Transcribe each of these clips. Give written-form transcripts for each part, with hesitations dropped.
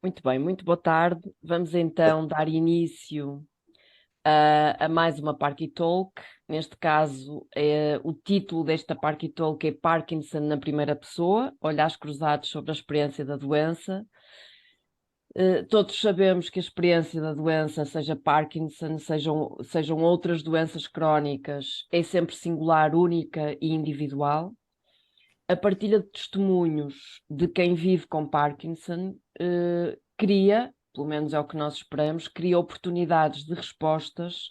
Muito bem, muito boa tarde. Vamos então dar início a mais uma Parky Talk. Neste caso, o título desta Parky Talk é Parkinson na primeira pessoa, olhares cruzados sobre a experiência da doença. Todos sabemos que a experiência da doença, seja Parkinson, sejam outras doenças crónicas, é sempre singular, única e individual. A partilha de testemunhos de quem vive com Parkinson cria, pelo menos é o que nós esperamos, cria oportunidades de respostas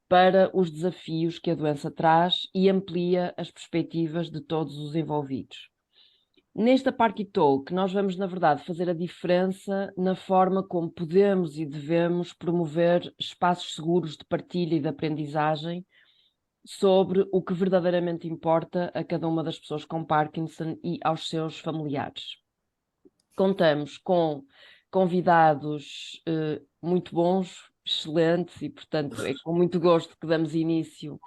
para os desafios que a doença traz e amplia as perspectivas de todos os envolvidos. Nesta Parky Talk, nós vamos, na verdade, fazer a diferença na forma como podemos e devemos promover espaços seguros de partilha e de aprendizagem sobre o que verdadeiramente importa a cada uma das pessoas com Parkinson e aos seus familiares. Contamos com convidados muito bons, excelentes, e, portanto, é com muito gosto que damos início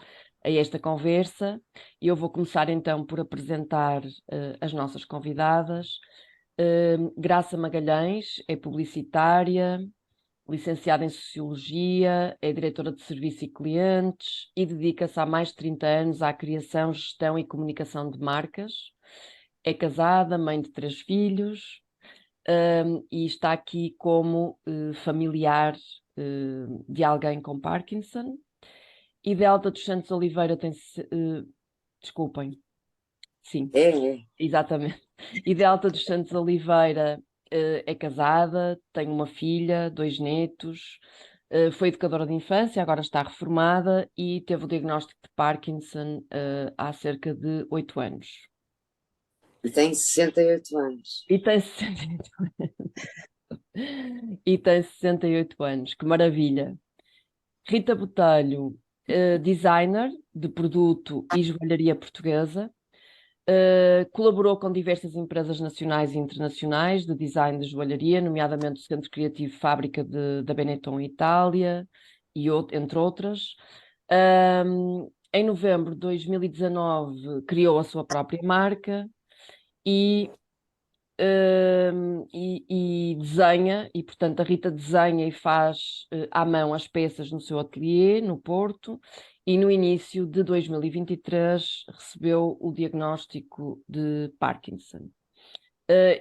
a esta conversa. Eu vou começar então por apresentar as nossas convidadas. Graça Magalhães é publicitária, licenciada em Sociologia, é diretora de Serviço e Clientes e dedica-se há mais de 30 anos à criação, gestão e comunicação de marcas. É casada, mãe de 3 filhos, e está aqui como familiar de alguém com Parkinson. Idelta dos Santos Oliveira tem... desculpem, sim, É. exatamente. Idelta dos Santos Oliveira é casada, tem uma filha, 2 netos, foi educadora de infância, agora está reformada e teve o diagnóstico de Parkinson há cerca de 8 anos. E tem 68 anos. E tem 68 e tem 68 anos, que maravilha. Rita Botelho, designer de produto e joalharia portuguesa, colaborou com diversas empresas nacionais e internacionais de design de joalharia, nomeadamente o Centro Criativo Fábrica da Benetton Itália, entre outras. Em novembro de 2019 criou a sua própria marca e e desenha, e portanto a Rita desenha e faz à mão as peças no seu ateliê, no Porto, e no início de 2023 recebeu o diagnóstico de Parkinson.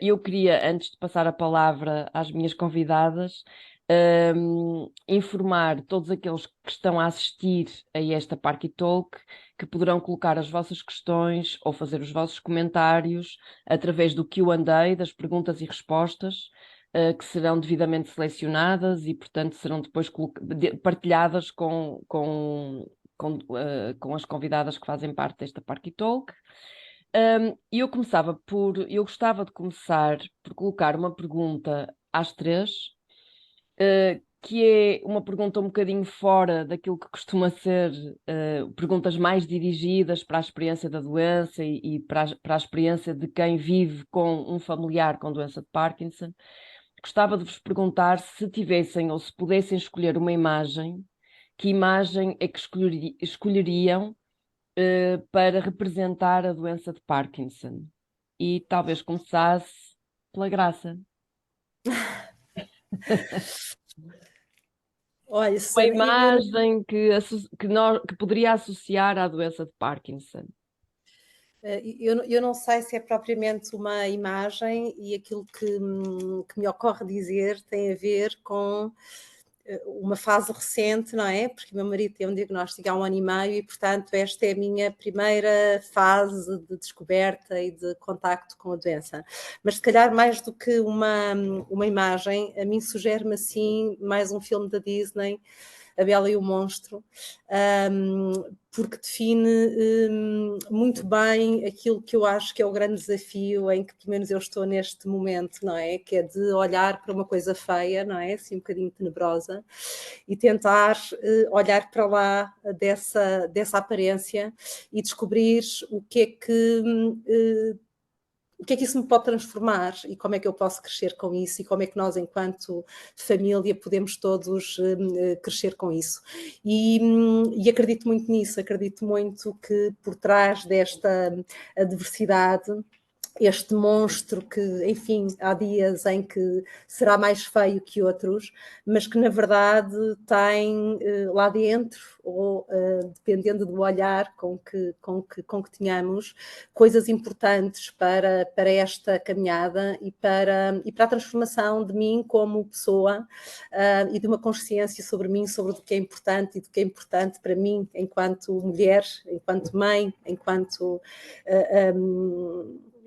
Eu queria, antes de passar a palavra às minhas convidadas, informar todos aqueles que estão a assistir a esta Parky Talk que poderão colocar as vossas questões ou fazer os vossos comentários através do Q&A, das perguntas e respostas, que serão devidamente selecionadas e, portanto, serão depois partilhadas com as convidadas que fazem parte desta Parky Talk. Eu gostava de começar por colocar uma pergunta às três, que é uma pergunta um bocadinho fora daquilo que costuma ser perguntas mais dirigidas para a experiência da doença e para a experiência de quem vive com um familiar com doença de Parkinson. Gostava de vos perguntar se tivessem ou se pudessem escolher uma imagem, que imagem é que escolheriam para representar a doença de Parkinson. E talvez começasse pela Graça. Olha, Uma Susana, imagem que poderia associar à doença de Parkinson. eu não sei se é propriamente uma imagem e aquilo que me ocorre dizer tem a ver com uma fase recente, não é? Porque meu marido tem um diagnóstico há 1 ano e meio e, portanto, esta é a minha primeira fase de descoberta e de contacto com a doença. Mas, se calhar, mais do que uma imagem, a mim sugere-me, assim, mais um filme da Disney, A Bela e o Monstro, porque define muito bem aquilo que eu acho que é o grande desafio em que, pelo menos, eu estou neste momento, não é? Que é de olhar para uma coisa feia, não é? Assim, um bocadinho tenebrosa, e tentar olhar para lá dessa aparência e descobrir o que é que isso me pode transformar e como é que eu posso crescer com isso e como é que nós, enquanto família, podemos todos crescer com isso. E acredito muito nisso, acredito muito que por trás desta adversidade este monstro que, enfim, há dias em que será mais feio que outros, mas que na verdade tem lá dentro, ou dependendo do olhar com que tenhamos, coisas importantes para esta caminhada e para a transformação de mim como pessoa e de uma consciência sobre mim, sobre o que é importante e do que é importante para mim enquanto mulher, enquanto mãe, enquanto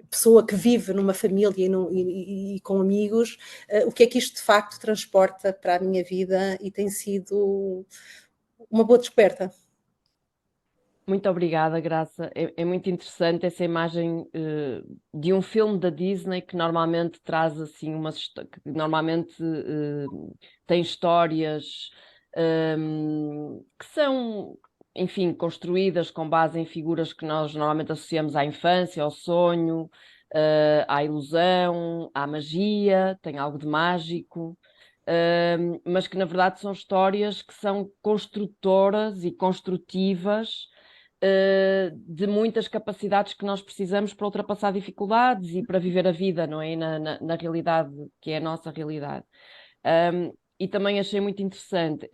pessoa que vive numa família e com amigos, o que é que isto de facto transporta para a minha vida, e tem sido uma boa descoberta. Muito obrigada, Graça. É muito interessante essa imagem de um filme da Disney que normalmente traz assim que normalmente tem histórias que são, enfim, construídas com base em figuras que nós normalmente associamos à infância, ao sonho, à ilusão, à magia, tem algo de mágico. Mas que na verdade são histórias que são construtoras e construtivas de muitas capacidades que nós precisamos para ultrapassar dificuldades e para viver a vida, não é? Na realidade, que é a nossa realidade. E também achei muito interessante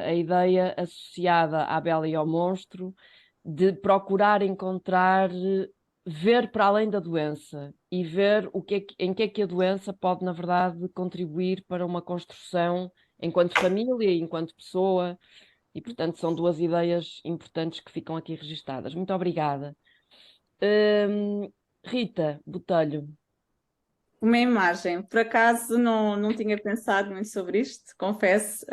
a ideia associada à Bela e ao Monstro de procurar encontrar, ver para além da doença e ver em que é que a doença pode, na verdade, contribuir para uma construção enquanto família, enquanto pessoa. E, portanto, são duas ideias importantes que ficam aqui registadas. Muito obrigada. Rita Botelho. Uma imagem. Por acaso não tinha pensado muito sobre isto, confesso,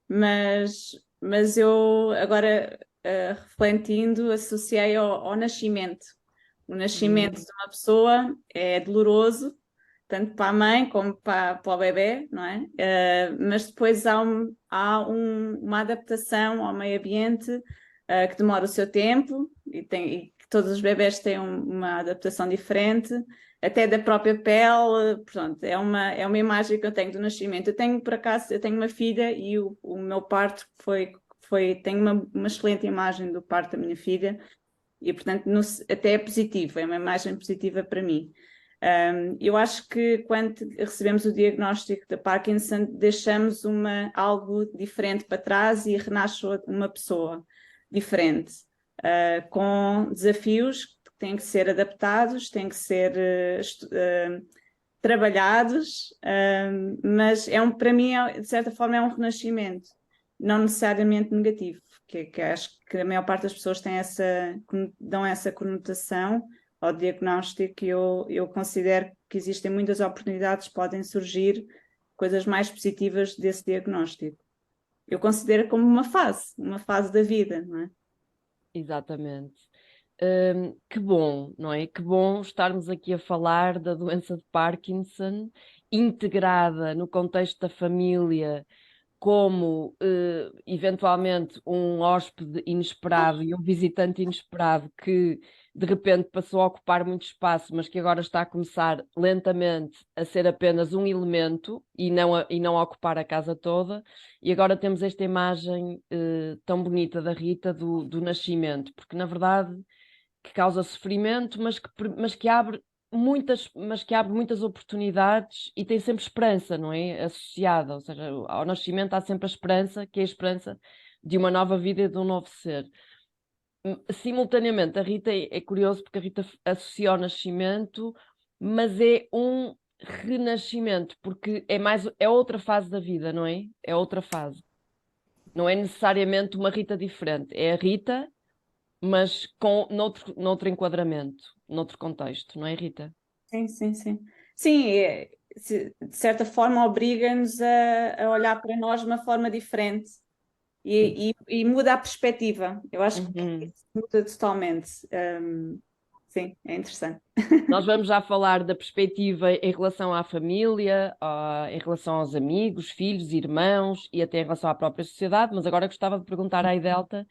mas eu agora, refletindo, associei ao nascimento. O nascimento de uma pessoa é doloroso, tanto para a mãe como para o bebé, não é? Mas depois há uma adaptação ao meio ambiente que demora o seu tempo e que todos os bebés têm uma adaptação diferente, até da própria pele. Portanto, é uma imagem que eu tenho do nascimento. Por acaso, eu tenho uma filha e o meu parto tenho uma excelente imagem do parto da minha filha. E, portanto, até é positivo, é uma imagem positiva para mim. Eu acho que quando recebemos o diagnóstico da Parkinson, deixamos algo diferente para trás e renasce uma pessoa diferente, com desafios que têm que ser adaptados, têm que ser trabalhados, mas para mim, de certa forma, é um renascimento, não necessariamente negativo, que acho que a maior parte das pessoas dão essa conotação ao diagnóstico, e eu considero que existem muitas oportunidades, podem surgir coisas mais positivas desse diagnóstico. Eu considero como uma fase da vida, não é? Exatamente. Que bom, não é? Que bom estarmos aqui a falar da doença de Parkinson integrada no contexto da família como eventualmente um hóspede inesperado e um visitante inesperado que de repente passou a ocupar muito espaço, mas que agora está a começar lentamente a ser apenas um elemento e não a ocupar a casa toda. E agora temos esta imagem tão bonita da Rita do nascimento, porque na verdade que causa sofrimento, mas que abre muitas oportunidades e tem sempre esperança, não é? Associada, ou seja, ao nascimento há sempre a esperança, que é a esperança de uma nova vida e de um novo ser. Simultaneamente, a Rita é curioso porque a Rita associa ao nascimento, mas é um renascimento, porque é outra fase da vida, não é? É outra fase. Não é necessariamente uma Rita diferente, é a Rita mas noutro enquadramento, noutro contexto, não é, Rita? Sim, sim, sim. Sim, de certa forma obriga-nos a olhar para nós de uma forma diferente e muda a perspectiva. Eu acho que isso muda totalmente. Sim, é interessante. Nós vamos já falar da perspectiva em relação à família, em relação aos amigos, filhos, irmãos e até em relação à própria sociedade, mas agora gostava de perguntar à Idelta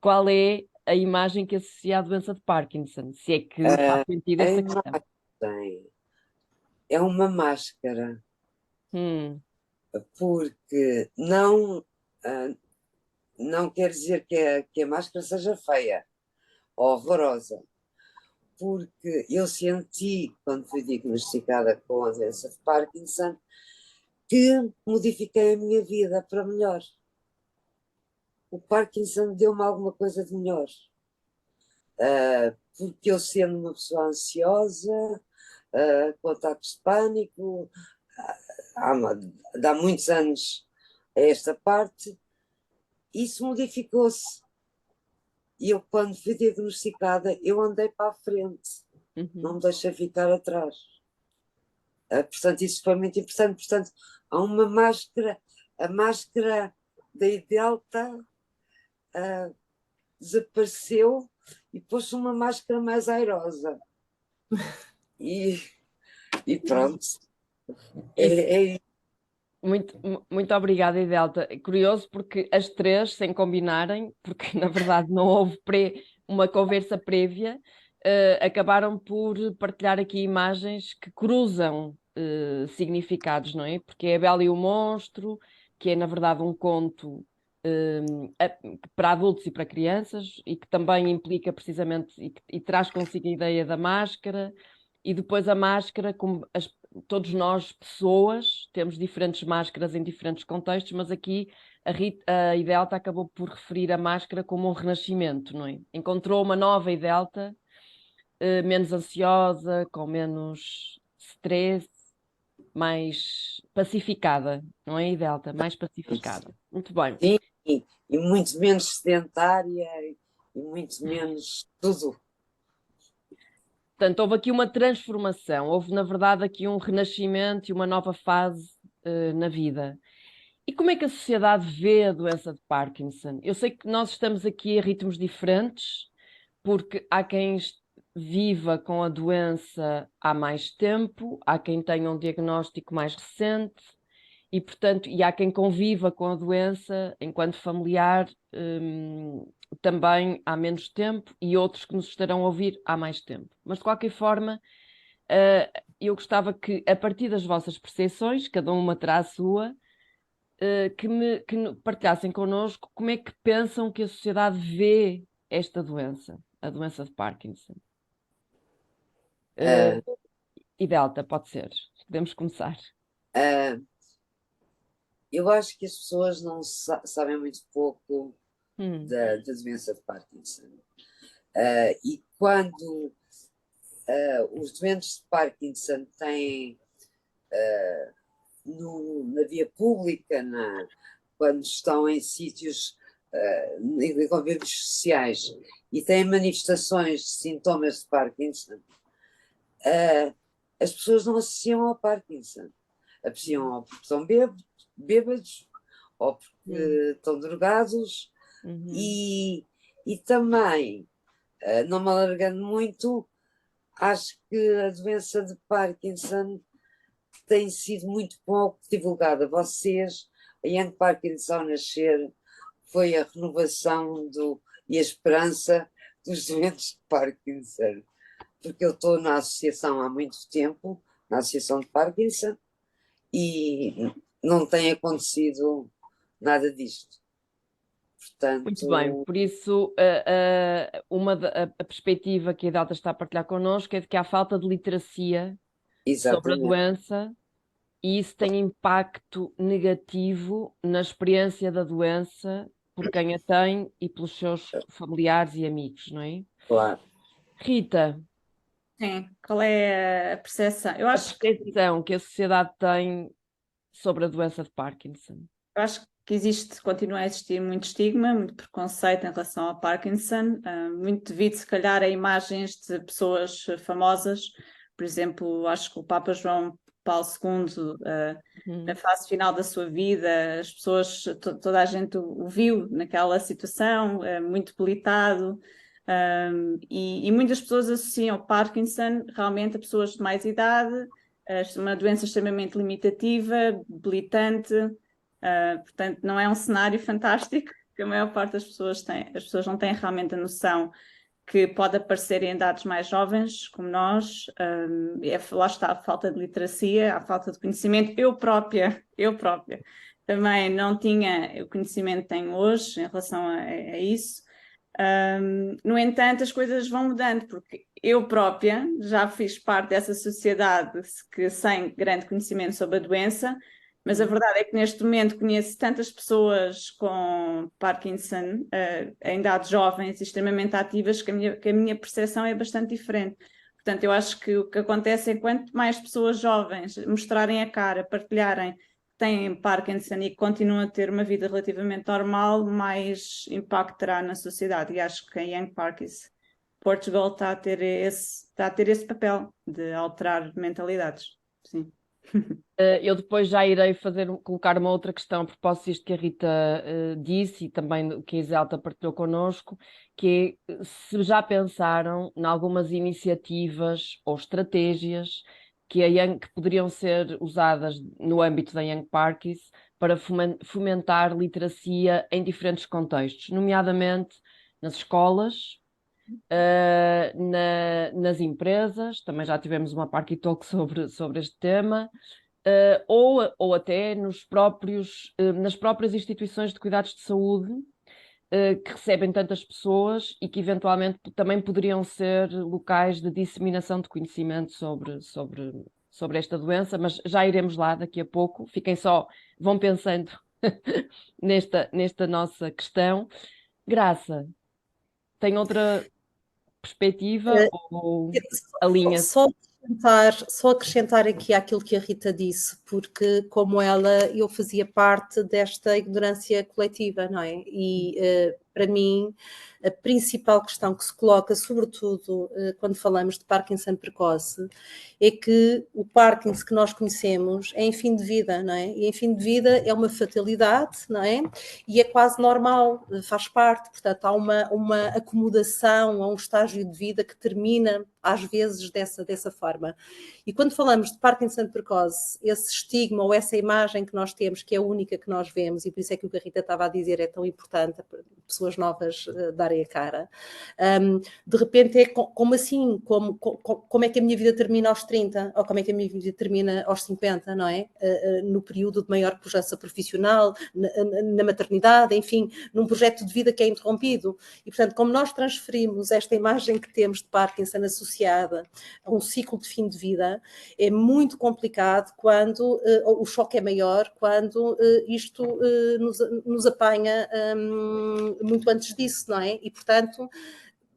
qual é a imagem que associa à doença de Parkinson, se é que faz sentido A essa questão. imagem é uma máscara, porque não quer dizer que a máscara seja feia ou horrorosa, porque eu senti, quando fui diagnosticada com a doença de Parkinson, que modifiquei a minha vida para melhor. O Parkinson deu-me alguma coisa de melhor. Porque eu, sendo uma pessoa ansiosa, com ataques de pânico, há muitos anos a esta parte, isso modificou-se. E eu, quando fui diagnosticada, eu andei para a frente, não me deixei ficar atrás. Portanto, isso foi muito importante. Portanto, há uma máscara, a máscara da Delta desapareceu e pôs-se uma máscara mais airosa. E pronto. Muito obrigada, Idelta. É curioso porque as três, sem combinarem, porque na verdade não houve uma conversa prévia, acabaram por partilhar aqui imagens que cruzam significados, não é? Porque é a Bela e o Monstro, que é na verdade um conto para adultos e para crianças, e que também implica precisamente e traz consigo a ideia da máscara, e depois a máscara, como todos nós, pessoas, temos diferentes máscaras em diferentes contextos, mas aqui a Idelta acabou por referir a máscara como um renascimento, não é? Encontrou uma nova Idelta, menos ansiosa, com menos stress, mais pacificada, não é, Idelta? Mais pacificada. Muito bem. Sim, e muito menos sedentária e muito menos tudo. Portanto, houve aqui uma transformação, houve, na verdade, aqui um renascimento e uma nova fase na vida. E como é que a sociedade vê a doença de Parkinson? Eu sei que nós estamos aqui a ritmos diferentes, porque há quem viva com a doença há mais tempo, há quem tenha um diagnóstico mais recente, e, portanto, há quem conviva com a doença enquanto familiar também há menos tempo, e outros que nos estarão a ouvir há mais tempo. Mas, de qualquer forma, eu gostava que, a partir das vossas percepções, cada uma terá a sua, que partilhassem connosco como é que pensam que a sociedade vê esta doença, a doença de Parkinson. Idelta, pode ser. Podemos começar. Eu acho que as pessoas não sabem muito pouco da doença de Parkinson. E quando os doentes de Parkinson têm na via pública, quando estão em sítios em convívios sociais e têm manifestações de sintomas de Parkinson, as pessoas não associam ao Parkinson, associam ou porque estão bêbados ou porque estão drogados. E também, não me alargando muito, acho que a doença de Parkinson tem sido muito pouco divulgada. Vocês, a Young Parkinson ao nascer, foi a renovação e a esperança dos doentes de Parkinson. Porque eu estou na associação há muito tempo, na Associação de Parkinson, e não tem acontecido nada disto. Portanto... Muito bem, por isso a perspectiva que a Idelta está a partilhar connosco é de que há falta de literacia sobre a doença, e isso tem impacto negativo na experiência da doença por quem a tem e pelos seus familiares e amigos, não é? Claro. Rita. Sim, qual é a percepção? Eu acho a percepção que a sociedade tem sobre a doença de Parkinson. Eu acho que continua a existir muito estigma, muito preconceito em relação ao Parkinson, muito devido, se calhar, a imagens de pessoas famosas. Por exemplo, acho que o Papa João Paulo II, na fase final da sua vida, as pessoas, toda a gente o viu naquela situação, muito debilitado, e muitas pessoas associam o Parkinson realmente a pessoas de mais idade, uma doença extremamente limitativa, debilitante. Portanto, não é um cenário fantástico que a maior parte das pessoas tem. As pessoas não têm realmente a noção que pode aparecer em idades mais jovens, como nós. Lá está a falta de literacia, a falta de conhecimento. Eu própria também não tinha o conhecimento que tenho hoje em relação a isso. No entanto, as coisas vão mudando, porque eu própria já fiz parte dessa sociedade que sem grande conhecimento sobre a doença, mas a verdade é que neste momento conheço tantas pessoas com Parkinson, em idades jovens e extremamente ativas, que a minha percepção é bastante diferente. Portanto, eu acho que o que acontece é que quanto mais pessoas jovens mostrarem a cara, partilharem que têm Parkinson e que continuam a ter uma vida relativamente normal, mais impacto terá na sociedade. E acho que a Young Parkinson Portugal está a ter esse papel de alterar mentalidades. Sim. Eu depois já irei colocar uma outra questão a propósito disto que a Rita disse e também o que a Iselta partilhou connosco, que é se já pensaram em algumas iniciativas ou estratégias que poderiam ser usadas no âmbito da Young Parkies para fomentar literacia em diferentes contextos, nomeadamente nas escolas, nas empresas, também já tivemos uma Parky Talk sobre este tema, ou até nas próprias instituições de cuidados de saúde, que recebem tantas pessoas e que eventualmente também poderiam ser locais de disseminação de conhecimento sobre esta doença, mas já iremos lá daqui a pouco. Vão pensando nesta nossa questão. Graça, tem outra perspectiva ou alinha? Só acrescentar aqui àquilo que a Rita disse, porque como ela, eu fazia parte desta ignorância coletiva, não é? E para mim, a principal questão que se coloca, sobretudo quando falamos de Parkinson precoce, é que o Parkinson que nós conhecemos é em fim de vida, não é? E em fim de vida é uma fatalidade, não é? E é quase normal, faz parte, portanto há uma acomodação a um estágio de vida que termina às vezes dessa forma. E quando falamos de Parkinson precoce, esse estigma ou essa imagem que nós temos, que é a única que nós vemos, e por isso é que o que a Rita estava a dizer é tão importante, pessoas novas darem a cara, de repente é como assim? Como é que a minha vida termina aos 30? Ou como é que a minha vida termina aos 50, não é? No período de maior pujança profissional, na maternidade, enfim, num projeto de vida que é interrompido. E, portanto, como nós transferimos esta imagem que temos de Parkinson associada a um ciclo de fim de vida, é muito complicado quando o choque é maior, quando isto nos apanha muito antes disso, não é? E, portanto,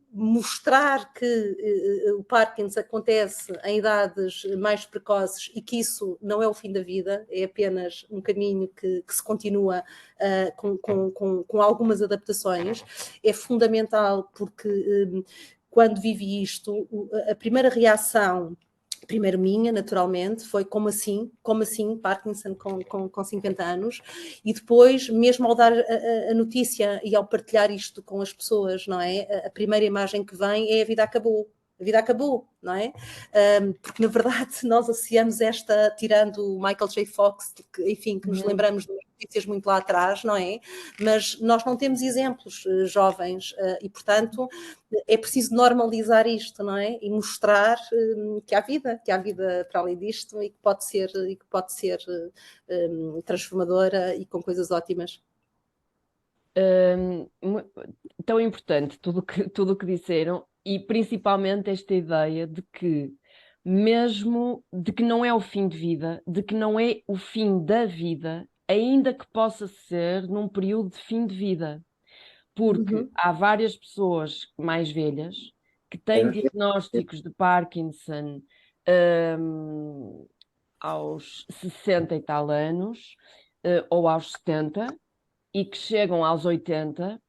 mostrar que o Parkinson acontece em idades mais precoces e que isso não é o fim da vida, é apenas um caminho que se continua com algumas adaptações, é fundamental porque quando vivi isto, a primeira reação, primeiro minha, naturalmente, foi como assim Parkinson com 50 anos, e depois, mesmo ao dar a notícia e ao partilhar isto com as pessoas, não é? A primeira imagem que vem é a vida acabou. A vida acabou, não é? Porque, na verdade, nós associamos tirando o Michael J. Fox, que nos lembramos de notícias muito lá atrás, não é? Mas nós não temos exemplos jovens e, portanto, é preciso normalizar isto, não é? E mostrar que há vida para além disto e que pode ser transformadora e com coisas ótimas. Tão importante tudo o que disseram, e principalmente esta ideia de que não é o fim de vida, de que não é o fim da vida, ainda que possa ser num período de fim de vida, porque há várias pessoas mais velhas que têm diagnósticos de Parkinson aos 60 e tal anos, ou aos 70, e que chegam aos 80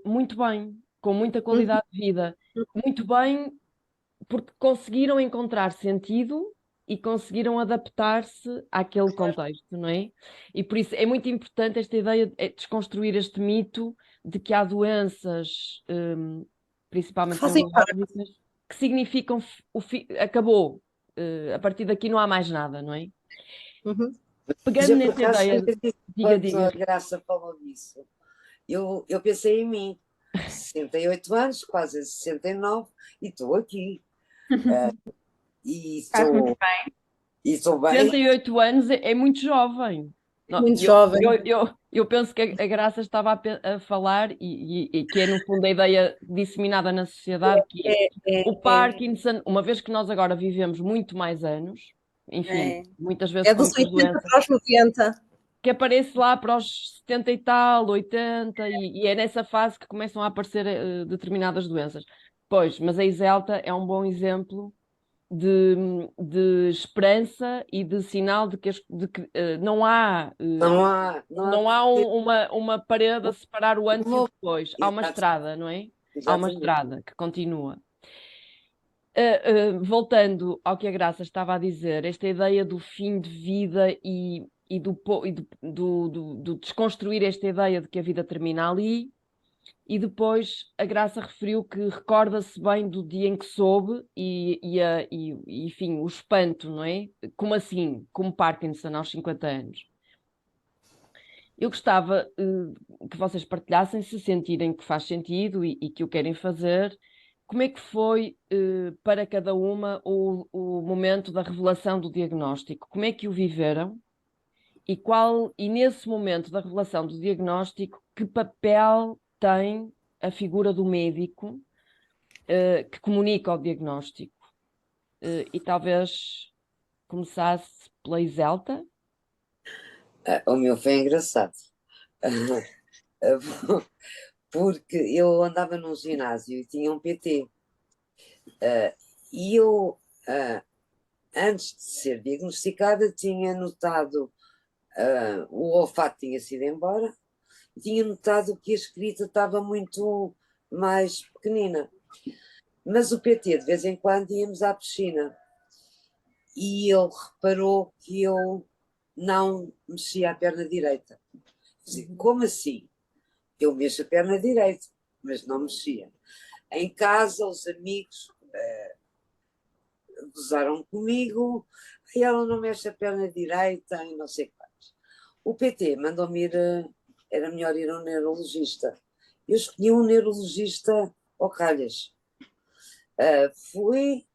muito bem, com muita qualidade de vida. Muito bem, porque conseguiram encontrar sentido e conseguiram adaptar-se àquele contexto, não é? E por isso é muito importante esta ideia de desconstruir este mito de que há doenças, principalmente neurológicas, que significam acabou. A partir daqui não há mais nada, não é? Pegando nessa ideia, diga. A Graça falou disso. Eu pensei em mim, 68 anos, quase 69, e estou aqui. E estou bem. 68 anos é muito jovem. Muito jovem. Eu penso que a Graça estava a falar e que é no fundo a ideia disseminada na sociedade que o Parkinson, uma vez que nós agora vivemos muito mais anos, enfim, muitas vezes É com dos muitas 80 doenças, para os 90. que aparece lá para os 70 e tal, 80, e é nessa fase que começam a aparecer determinadas doenças. Pois, mas a Iselta é um bom exemplo de esperança e de sinal de que, não há, não há uma parede a separar o antes e o depois. Há uma estrada, não é? Há uma estrada que continua. Voltando ao que a Graça estava a dizer, esta ideia do fim de vida e do desconstruir esta ideia de que a vida termina ali, e depois a Graça referiu que recorda-se bem do dia em que soube enfim, o espanto, não é? Como assim? Como Parkinson aos 50 anos. Eu gostava que vocês partilhassem, se sentirem que faz sentido e que o querem fazer, como é que foi para cada uma o momento da revelação do diagnóstico? Como é que o viveram? E nesse momento da revelação do diagnóstico, que papel tem a figura do médico que comunica o diagnóstico? E talvez começasse pela Iselta? O meu foi engraçado. Porque eu andava num ginásio e tinha um PT. E eu, antes de ser diagnosticada, tinha notado o olfato tinha sido embora, e tinha notado que a escrita estava muito mais pequenina. Mas o PT, de vez em quando, íamos à piscina e ele reparou que eu não mexia a perna direita. Dizia, como assim? Eu mexo a perna direita, mas não mexia. Em casa, os amigos gozaram comigo, e ela não mexe a perna direita e não sei quantos. O PT mandou-me ir, era melhor ir a um neurologista. Eu escolhi um neurologista ao calhas. Fui,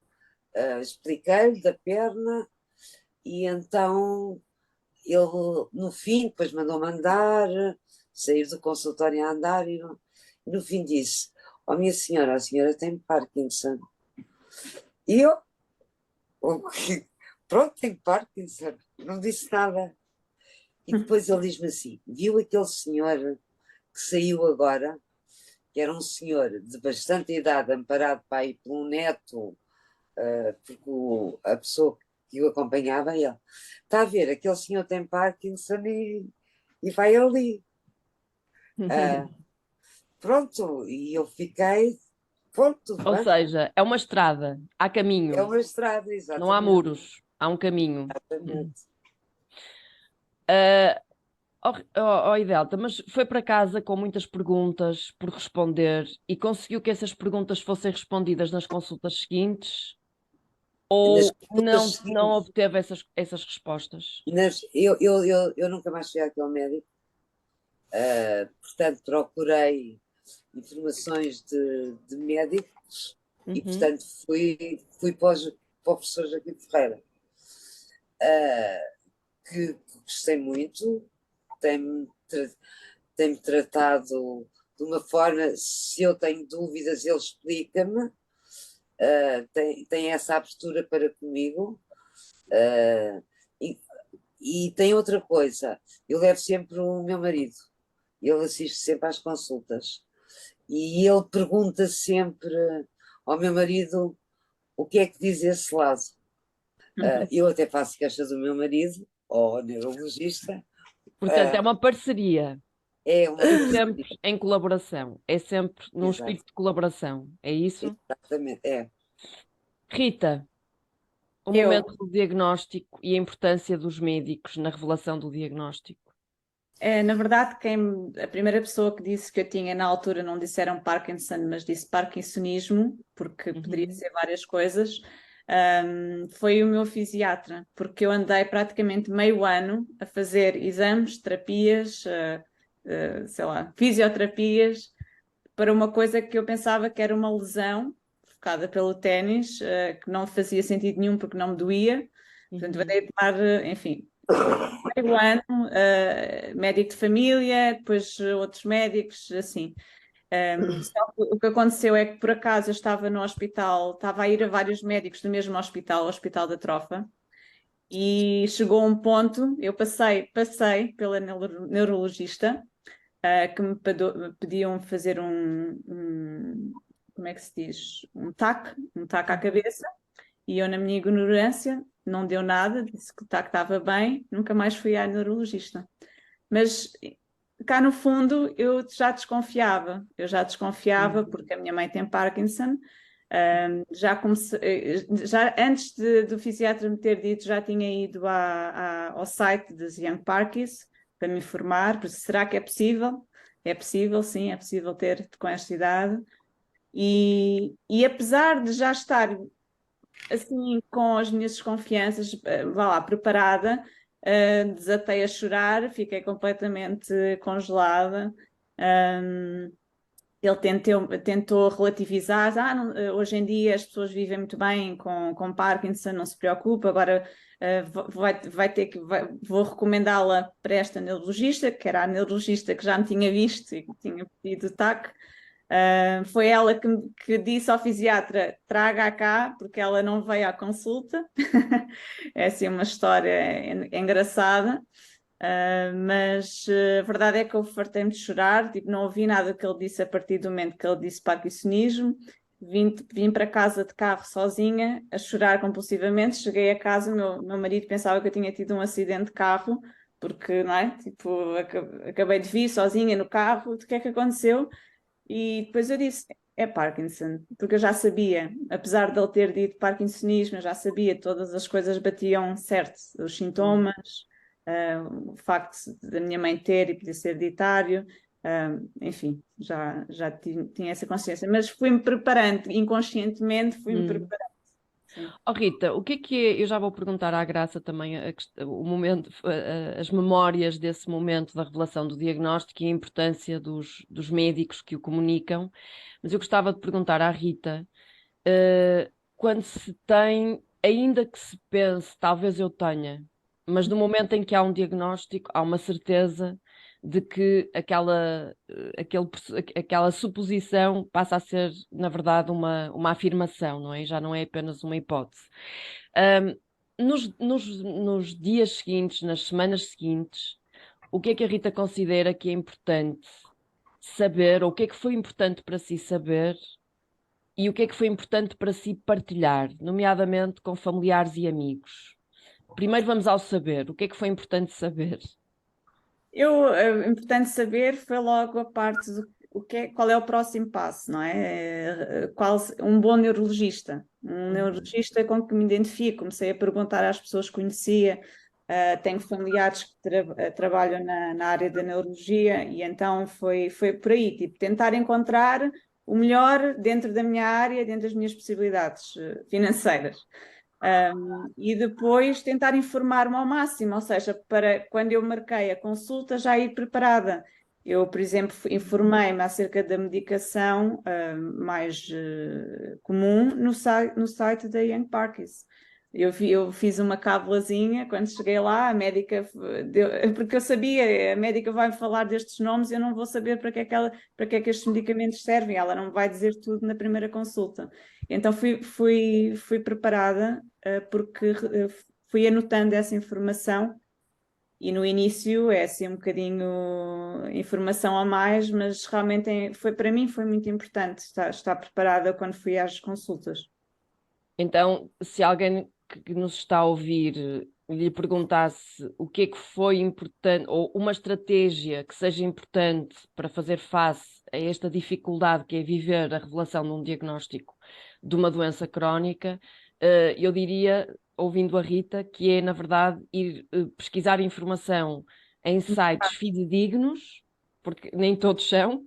expliquei-lhe da perna e então ele, no fim, depois mandou-me andar, sair do consultório a andar e no fim disse, minha senhora, a senhora tem Parkinson. E eu, pronto, tenho Parkinson, não disse nada. E depois ele diz-me assim, viu aquele senhor que saiu agora, que era um senhor de bastante idade, amparado para ir por um neto, porque a pessoa que o acompanhava, ele está a ver, aquele senhor tem Parkinson e vai ali. Pronto, e eu fiquei, pronto. Ou seja, é uma estrada, há caminho. É uma estrada, exatamente. Não há muros, há um caminho. Exatamente. Idelta, mas foi para casa com muitas perguntas por responder e conseguiu que essas perguntas fossem respondidas nas consultas seguintes? Ou não obteve essas respostas? Eu nunca mais fui àquele médico. Portanto, procurei informações de médicos e, portanto, fui para o professor Joaquim Ferreira, que gostei muito, tem-me tratado de uma forma, se eu tenho dúvidas, ele explica-me, tem essa abertura para comigo. E tem outra coisa, eu levo sempre o meu marido, ele assiste sempre às consultas e ele pergunta sempre ao meu marido o que é que diz esse lado. Eu até faço queixa do meu marido, ao neurologista. Portanto, é uma parceria. É sempre em colaboração, é sempre num espírito de colaboração, é isso? Exatamente, é. Rita, o momento do diagnóstico e a importância dos médicos na revelação do diagnóstico. Na verdade, a primeira pessoa que disse que eu tinha na altura, não disseram Parkinson, mas disse Parkinsonismo, porque poderia ser várias coisas, foi o meu fisiatra, porque eu andei praticamente meio ano a fazer exames, terapias, sei lá, fisioterapias, para uma coisa que eu pensava que era uma lesão, provocada pelo ténis, que não fazia sentido nenhum porque não me doía. Portanto, andei a tomar, enfim, primeiro ano, médico de família, depois outros médicos, assim. Só que o que aconteceu é que, por acaso, eu estava no hospital, estava a ir a vários médicos do mesmo hospital, o Hospital da Trofa, e chegou um ponto, eu passei pela neurologista, que me pediam fazer como é que se diz? Um TAC à cabeça, e eu, na minha ignorância, não deu nada, disse que o TAC estava bem, nunca mais fui à neurologista. Mas cá no fundo eu já desconfiava, porque a minha mãe tem Parkinson. Já antes do fisiatra me ter dito, já tinha ido ao site dos Young Parkies para me informar, porque será que é possível? É possível, sim, é possível ter com esta idade. E apesar de já estar assim com as minhas desconfianças, vá lá, preparada, desatei a chorar, fiquei completamente congelada. Ele tentou relativizar, hoje em dia as pessoas vivem muito bem com Parkinson, não se preocupe, agora vou recomendá-la para esta neurologista, que era a neurologista que já me tinha visto e que tinha pedido o TAC. Foi ela que disse ao fisiatra, traga cá, porque ela não veio à consulta. É assim uma história engraçada. Mas a verdade é que eu fartei-me de chorar, tipo, não ouvi nada que ele disse a partir do momento que ele disse parkinsonismo. Vim para casa de carro sozinha, a chorar compulsivamente. Cheguei a casa, meu marido pensava que eu tinha tido um acidente de carro, porque, não é? Tipo, acabei de vir sozinha no carro, o que é que aconteceu? E depois eu disse, é Parkinson, porque eu já sabia, apesar de ele ter dito parkinsonismo, eu já sabia, todas as coisas batiam certo, os sintomas, o facto da minha mãe ter e poder ser hereditário, enfim, já tinha essa consciência, mas fui-me preparando, inconscientemente fui-me preparando. Oh, Rita, o que é, eu já vou perguntar à Graça também o momento, as memórias desse momento da revelação do diagnóstico e a importância dos médicos que o comunicam, mas eu gostava de perguntar à Rita, quando se tem, ainda que se pense, talvez eu tenha, mas no momento em que há um diagnóstico, há uma certeza de que aquela suposição passa a ser, na verdade, uma afirmação, não é? Já não é apenas uma hipótese. Nos dias seguintes, nas semanas seguintes, o que é que a Rita considera que é importante saber, ou o que é que foi importante para si saber, e o que é que foi importante para si partilhar, nomeadamente com familiares e amigos? Primeiro vamos ao saber. O que é que foi importante saber? Importante saber foi logo a parte qual é o próximo passo, não é? Um bom neurologista, um neurologista com que me identifico. Comecei a perguntar às pessoas que conhecia, tenho familiares que trabalham na área da neurologia, e então foi por aí, tipo, tentar encontrar o melhor dentro da minha área, dentro das minhas possibilidades financeiras. E depois tentar informar-me ao máximo, ou seja, para quando eu marquei a consulta já ir preparada. Eu, por exemplo, informei-me acerca da medicação mais comum no site da Young Parkies. Eu fiz uma cábulazinha quando cheguei lá, a médica porque eu sabia, a médica vai falar destes nomes, eu não vou saber para que é que estes medicamentos servem, ela não vai dizer tudo na primeira consulta. Então fui preparada, porque fui anotando essa informação, e no início é assim um bocadinho informação a mais, mas realmente para mim foi muito importante estar preparada quando fui às consultas. Então, se alguém que nos está a ouvir lhe perguntasse o que é que foi importante, ou uma estratégia que seja importante para fazer face a esta dificuldade que é viver a revelação de um diagnóstico de uma doença crónica, eu diria, ouvindo a Rita, que é, na verdade, ir pesquisar informação em sites fidedignos, porque nem todos são.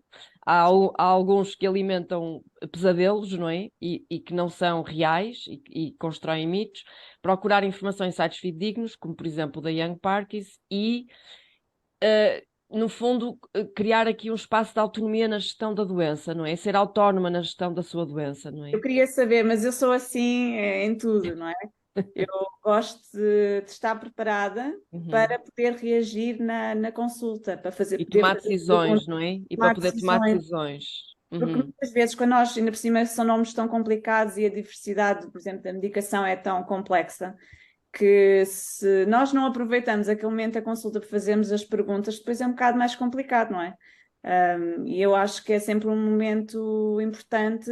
Há alguns que alimentam pesadelos, não é? E que não são reais e constroem mitos. Procurar informação em sites fidedignos, como por exemplo o da Young Parkies, e, no fundo, criar aqui um espaço de autonomia na gestão da doença, não é? Ser autónoma na gestão da sua doença, não é? Eu queria saber, mas eu sou assim em tudo, não é? Eu gosto de estar preparada para poder reagir na consulta, para fazer... E tomar decisões, não é? E para poder tomar decisões. Porque muitas vezes, quando nós, ainda por cima, são nomes tão complicados e a diversidade, por exemplo, da medicação é tão complexa, que se nós não aproveitamos aquele momento da consulta para fazermos as perguntas, depois é um bocado mais complicado, não é? E eu acho que é sempre um momento importante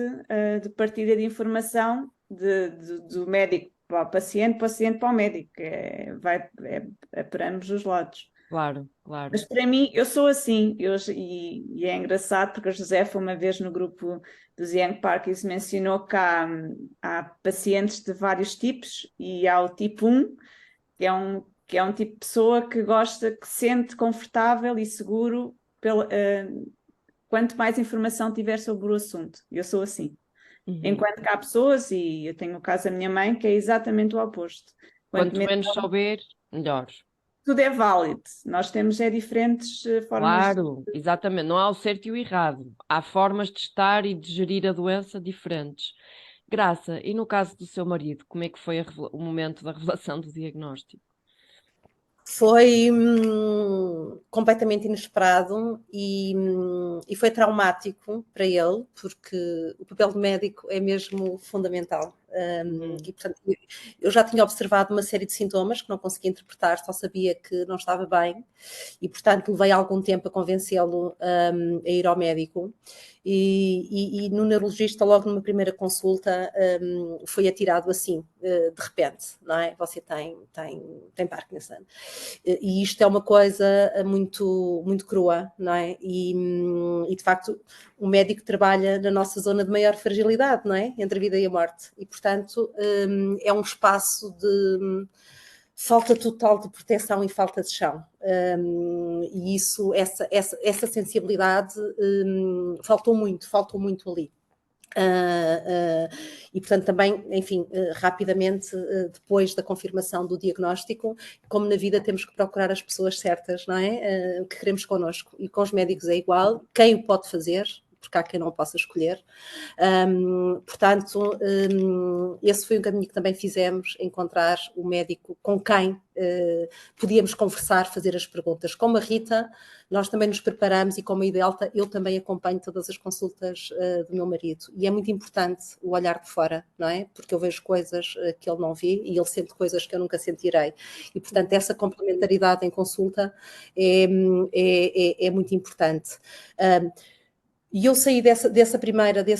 de partilha de informação do médico para o paciente para o médico, é para ambos os lados. Claro, claro. Mas para mim, eu sou assim, e é engraçado porque a Josefa, uma vez no grupo dos Young Parkinson, mencionou que há pacientes de vários tipos, e há o tipo 1, que é um tipo de pessoa que gosta, que se sente confortável e seguro quanto mais informação tiver sobre o assunto. Eu sou assim. Enquanto que há pessoas, e eu tenho o caso da minha mãe, que é exatamente o oposto. Quanto menos souber, melhor. Tudo é válido. Nós temos diferentes formas. Claro, exatamente. Não há o certo e o errado. Há formas de estar e de gerir a doença diferentes. Graça, e no caso do seu marido, como é que foi o momento da revelação do diagnóstico? Foi completamente inesperado e foi traumático para ele, porque o papel de médico é mesmo fundamental. E, portanto, eu já tinha observado uma série de sintomas que não conseguia interpretar, só sabia que não estava bem e, portanto, levei algum tempo a convencê-lo a ir ao médico. E no neurologista, logo numa primeira consulta, foi atirado assim, de repente, não é? Você tem Parkinson. E isto é uma coisa muito, muito crua, não é? E de facto, o médico trabalha na nossa zona de maior fragilidade, não é? Entre a vida e a morte. E, portanto, é um espaço de falta total de proteção e falta de chão. E isso, essa sensibilidade faltou muito ali. E portanto também, enfim, rapidamente depois da confirmação do diagnóstico, como na vida temos que procurar as pessoas certas, não é? Que queremos connosco, e com os médicos é igual, quem o pode fazer, porque há quem não possa escolher. Portanto, esse foi um caminho que também fizemos, encontrar o médico com quem podíamos conversar, fazer as perguntas. Como a Rita, nós também nos preparamos, e como a Idelta, eu também acompanho todas as consultas do meu marido. E é muito importante o olhar de fora, não é? Porque eu vejo coisas que ele não vê e ele sente coisas que eu nunca sentirei. E, portanto, essa complementaridade em consulta é muito importante. E eu saí desse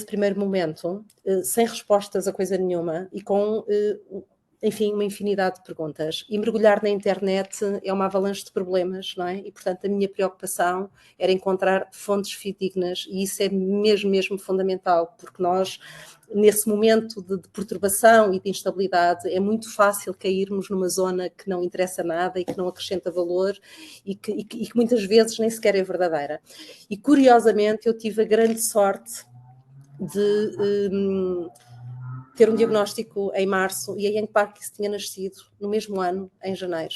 primeiro momento sem respostas a coisa nenhuma e com, enfim, uma infinidade de perguntas. E mergulhar na internet é uma avalanche de problemas, não é? E, portanto, a minha preocupação era encontrar fontes fidedignas, e isso é mesmo fundamental, porque nós, nesse momento de perturbação e de instabilidade, é muito fácil cairmos numa zona que não interessa nada e que não acrescenta valor e que muitas vezes nem sequer é verdadeira. E, curiosamente, eu tive a grande sorte de ter um diagnóstico em março, e a Young Parkinson tinha nascido no mesmo ano, em janeiro.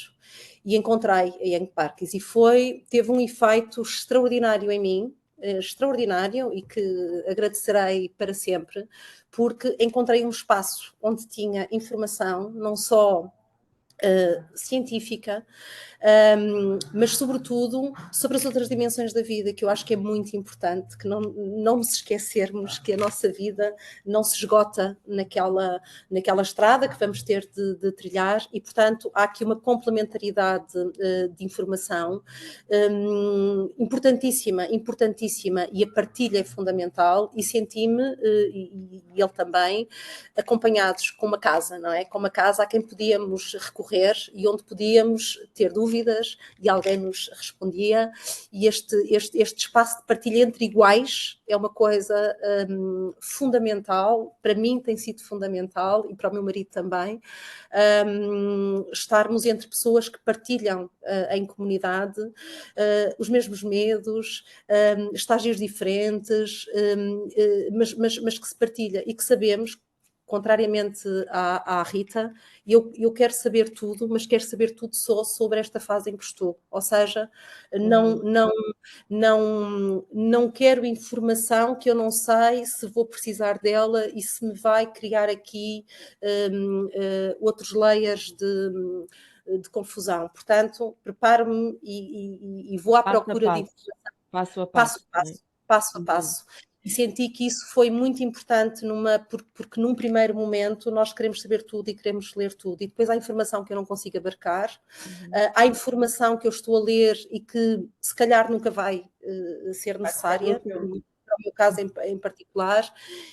E encontrei a Young Parkinson e teve um efeito extraordinário em mim, extraordinário, e que agradecerei para sempre, porque encontrei um espaço onde tinha informação, não só científica, mas sobretudo sobre as outras dimensões da vida, que eu acho que é muito importante, que não nos esquecermos que a nossa vida não se esgota naquela estrada que vamos ter de trilhar, e portanto há aqui uma complementaridade de informação importantíssima, e a partilha é fundamental, e senti-me, e ele também, acompanhados com uma casa, não é? Com uma casa a quem podíamos recorrer e onde podíamos ter dúvidas e alguém nos respondia, e este espaço de partilha entre iguais é uma coisa fundamental, para mim tem sido fundamental, e para o meu marido também, estarmos entre pessoas que partilham em comunidade os mesmos medos, estágios diferentes, mas que se partilha, e que sabemos contrariamente à Rita, eu quero saber tudo, mas quero saber tudo só sobre esta fase em que estou. Ou seja, não quero informação que eu não sei se vou precisar dela e se me vai criar aqui outros layers de confusão. Portanto, preparo-me e vou à procura de informação. Passo a Passo passo. a passo, passo a passo. E senti que isso foi muito importante porque num primeiro momento nós queremos saber tudo e queremos ler tudo. E depois há informação que eu não consigo abarcar, há informação que eu estou a ler e que se calhar nunca vai ser necessária, no meu caso em particular,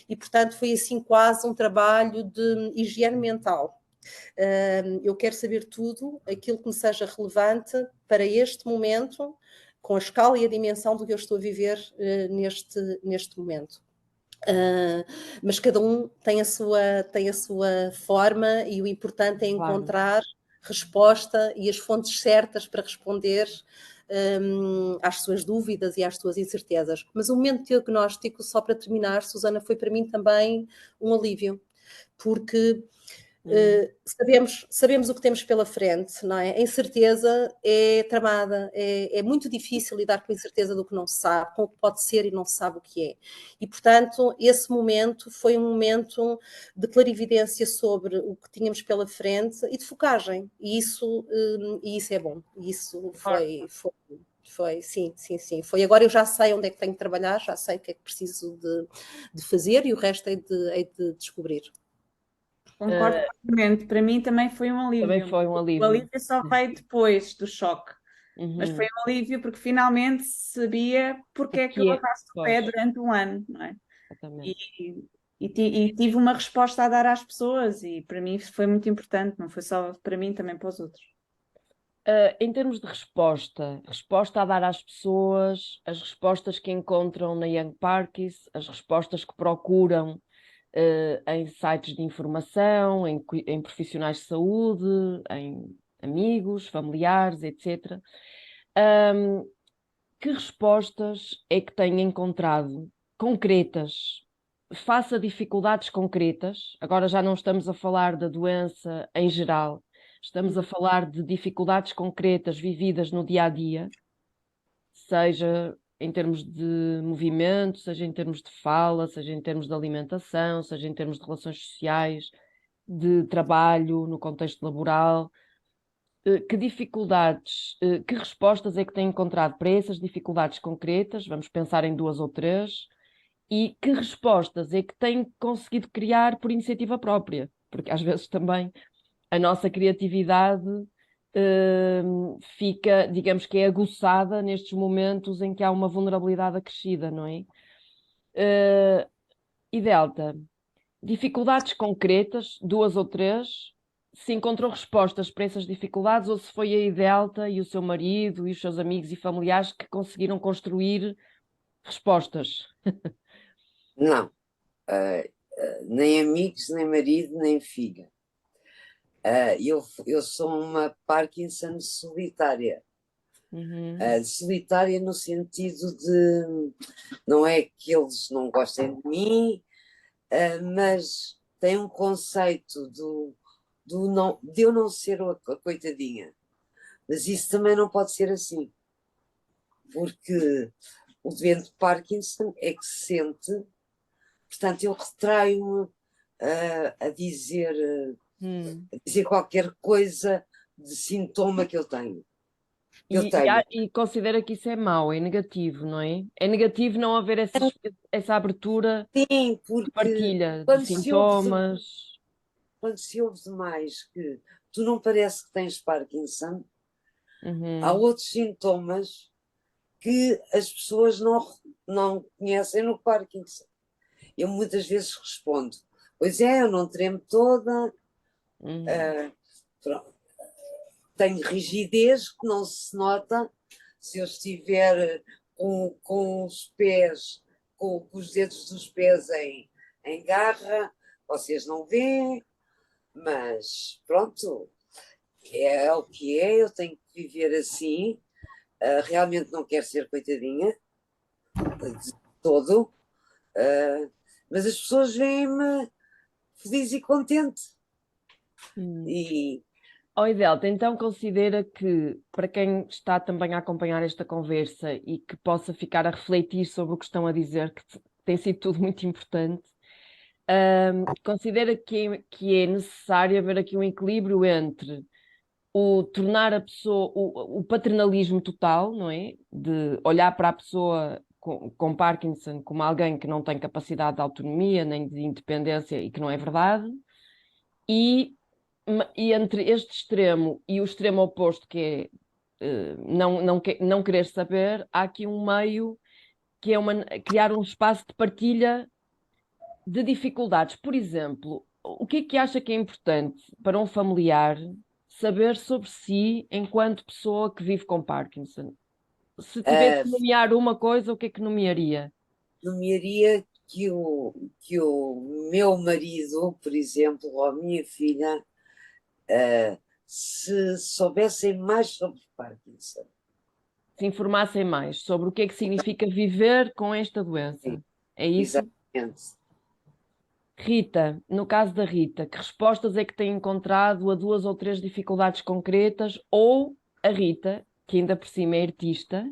e portanto foi assim quase um trabalho de higiene mental. Eu quero saber tudo, aquilo que me seja relevante para este momento, com a escala e a dimensão do que eu estou a viver neste momento. Mas cada um tem a sua forma e o importante é encontrar resposta e as fontes certas para responder às suas dúvidas e às suas incertezas. Mas o momento diagnóstico, só para terminar, Susana, foi para mim também um alívio, porque sabemos o que temos pela frente, não é? A incerteza é tramada, é muito difícil lidar com a incerteza do que não se sabe, com o que pode ser e não se sabe o que é. E, portanto, esse momento foi um momento de clarividência sobre o que tínhamos pela frente e de focagem. E isso é bom. E isso foi, sim. Foi. Agora eu já sei onde é que tenho de trabalhar, já sei o que é que preciso de fazer e o resto hei de descobrir. Concordo plenamente. Para mim também foi um alívio. Também foi um alívio. O alívio só veio depois do choque. Mas foi um alívio porque finalmente sabia porque é que eu arrasto o pé durante um ano, não é? E tive uma resposta a dar às pessoas e para mim foi muito importante, não foi só para mim, também para os outros. Em termos de resposta a dar às pessoas, as respostas que encontram na Young Parkies, as respostas que procuram em sites de informação, em profissionais de saúde, em amigos, familiares, etc. Que respostas é que têm encontrado concretas, face a dificuldades concretas? Agora já não estamos a falar da doença em geral, estamos a falar de dificuldades concretas vividas no dia a dia, seja em termos de movimento, seja em termos de fala, seja em termos de alimentação, seja em termos de relações sociais, de trabalho, no contexto laboral. Que dificuldades, que respostas é que têm encontrado para essas dificuldades concretas? Vamos pensar em 2 ou 3. E que respostas é que têm conseguido criar por iniciativa própria? Porque às vezes também a nossa criatividade fica, digamos que é aguçada nestes momentos em que há uma vulnerabilidade acrescida, não é? E Delta, dificuldades concretas, 2 ou 3, se encontrou respostas para essas dificuldades ou se foi a Delta e o seu marido e os seus amigos e familiares que conseguiram construir respostas? Não, nem amigos, nem marido, nem filha. Eu sou uma Parkinson solitária. Solitária no sentido de não é que eles não gostem de mim, mas tem um conceito de eu não ser a coitadinha. Mas isso também não pode ser assim, porque o doente de Parkinson é que se sente, portanto eu retraio-me a dizer qualquer coisa de sintoma que eu tenho. E considera que isso é mau, é negativo, não é? É negativo não haver essa abertura de partilha de sintomas. Quando se ouve demais que tu não parece que tens Parkinson, há outros sintomas que as pessoas não conhecem no Parkinson. Eu muitas vezes respondo, pois é, eu não tremo toda, tenho rigidez que não se nota se eu estiver com os pés, com os dedos dos pés em garra, vocês não veem, mas pronto, é o que é, eu tenho que viver assim, realmente não quero ser coitadinha de todo, mas as pessoas veem-me feliz e contente. E Idelta, então considera que, para quem está também a acompanhar esta conversa e que possa ficar a refletir sobre o que estão a dizer, que tem sido tudo muito importante, considera que é necessário haver aqui um equilíbrio entre o tornar a pessoa, o paternalismo total, não é? De olhar para a pessoa com Parkinson como alguém que não tem capacidade de autonomia nem de independência e que não é verdade, e entre este extremo e o extremo oposto, que é não querer saber, há aqui um meio que é criar um espaço de partilha de dificuldades. Por exemplo, o que é que acha que é importante para um familiar saber sobre si enquanto pessoa que vive com Parkinson? Se tivesse que nomear uma coisa, o que é que nomearia? Nomearia que o meu marido, por exemplo, ou a minha filha, se soubessem mais sobre Parkinson. Se informassem mais sobre o que é que significa viver com esta doença. Sim, é isso? exatamente. Rita, no caso da Rita, que respostas é que tem encontrado a 2 ou 3 dificuldades concretas? Ou a Rita, que ainda por cima é artista,